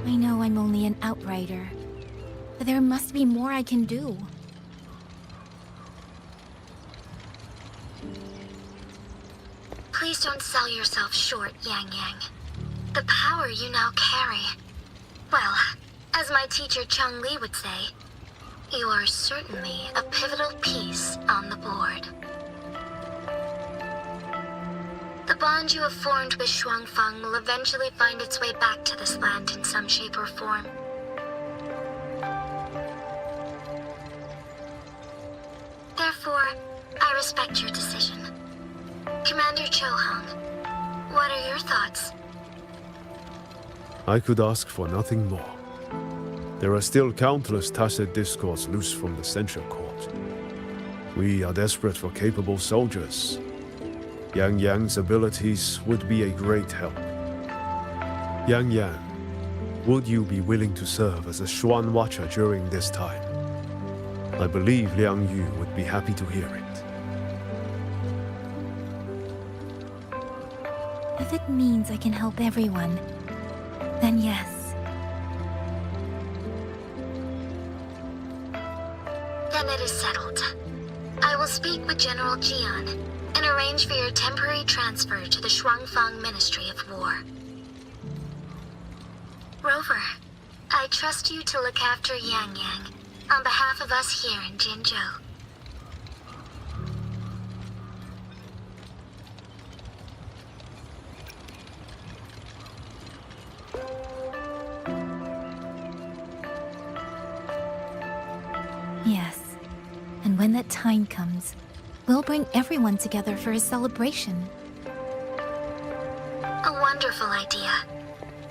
I know I'm only an outrider, but there must be more I can do. Please don't sell yourself short, Yang Yang. The power you now carry. Well, as my teacher Cheng-Li would say, you are certainly a pivotal piece on the board. The bond you have formed with Shuangfang will eventually find its way back to this land in some shape or form. Therefore, I respect your decision. Commander Chohong, what are your thoughts? I could ask for nothing more. There are still countless tacit discords loose from the Censure Court. We are desperate for capable soldiers. Yang Yang's abilities would be a great help. Yang Yang, would you be willing to serve as a Xuan Watcher during this time? I believe Liang Yu would be happy to hear it. If it means I can help everyone, then yes. Then it is settled. I will speak with General Jian and arrange for your temporary transfer to the Shuangfang Ministry of War. Rover, I trust you to look after Yang Yang on behalf of us here in Jinzhou. Yes. And when that time comes, we'll bring everyone together for a celebration. A wonderful idea.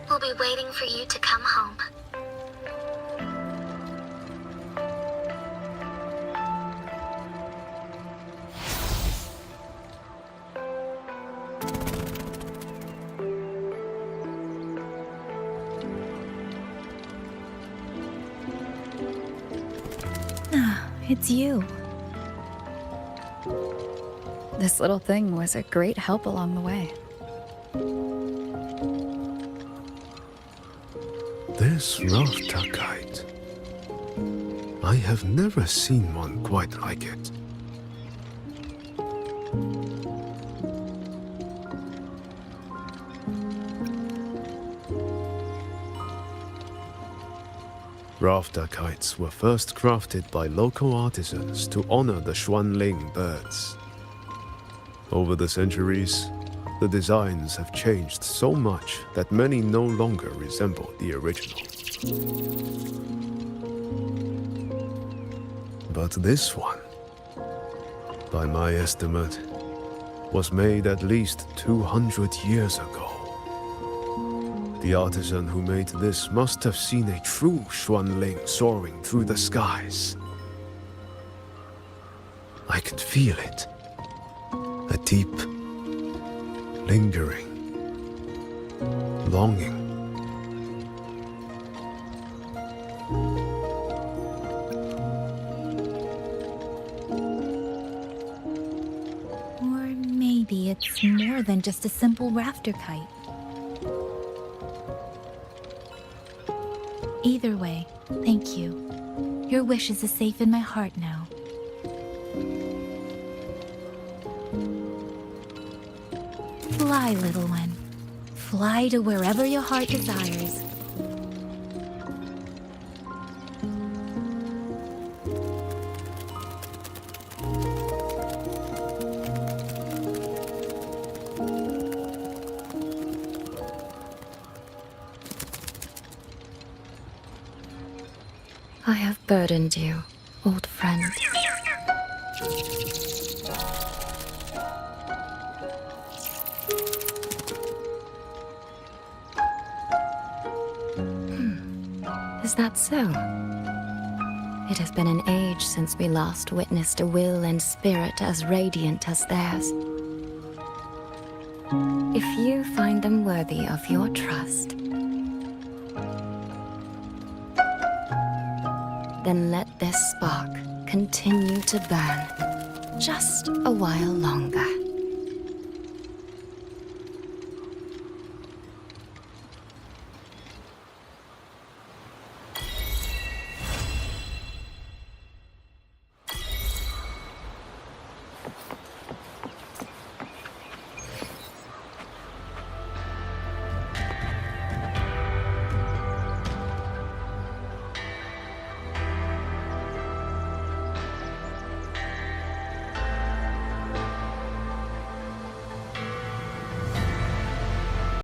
We'll be waiting for you to come home. It's you. This little thing was a great help along the way. This Rafta kite. I have never seen one quite like it. Rafta kites were first crafted by local artisans to honor the Xuanling birds. Over the centuries, the designs have changed so much that many no longer resemble the original. But this one, by my estimate, was made at least 200 years ago. The artisan who made this must have seen a true Xuanling soaring through the skies. I could feel it. A deep, lingering longing. Or maybe it's more than just a simple rafter kite. Either way, thank you. Your wishes are safe in my heart now. Fly, little one. Fly to wherever your heart desires. burdened you, old friend? Is that so? It has been an age since we last witnessed a will and spirit as radiant as theirs. If you find them worthy of your trust, then let this spark continue to burn just a while longer.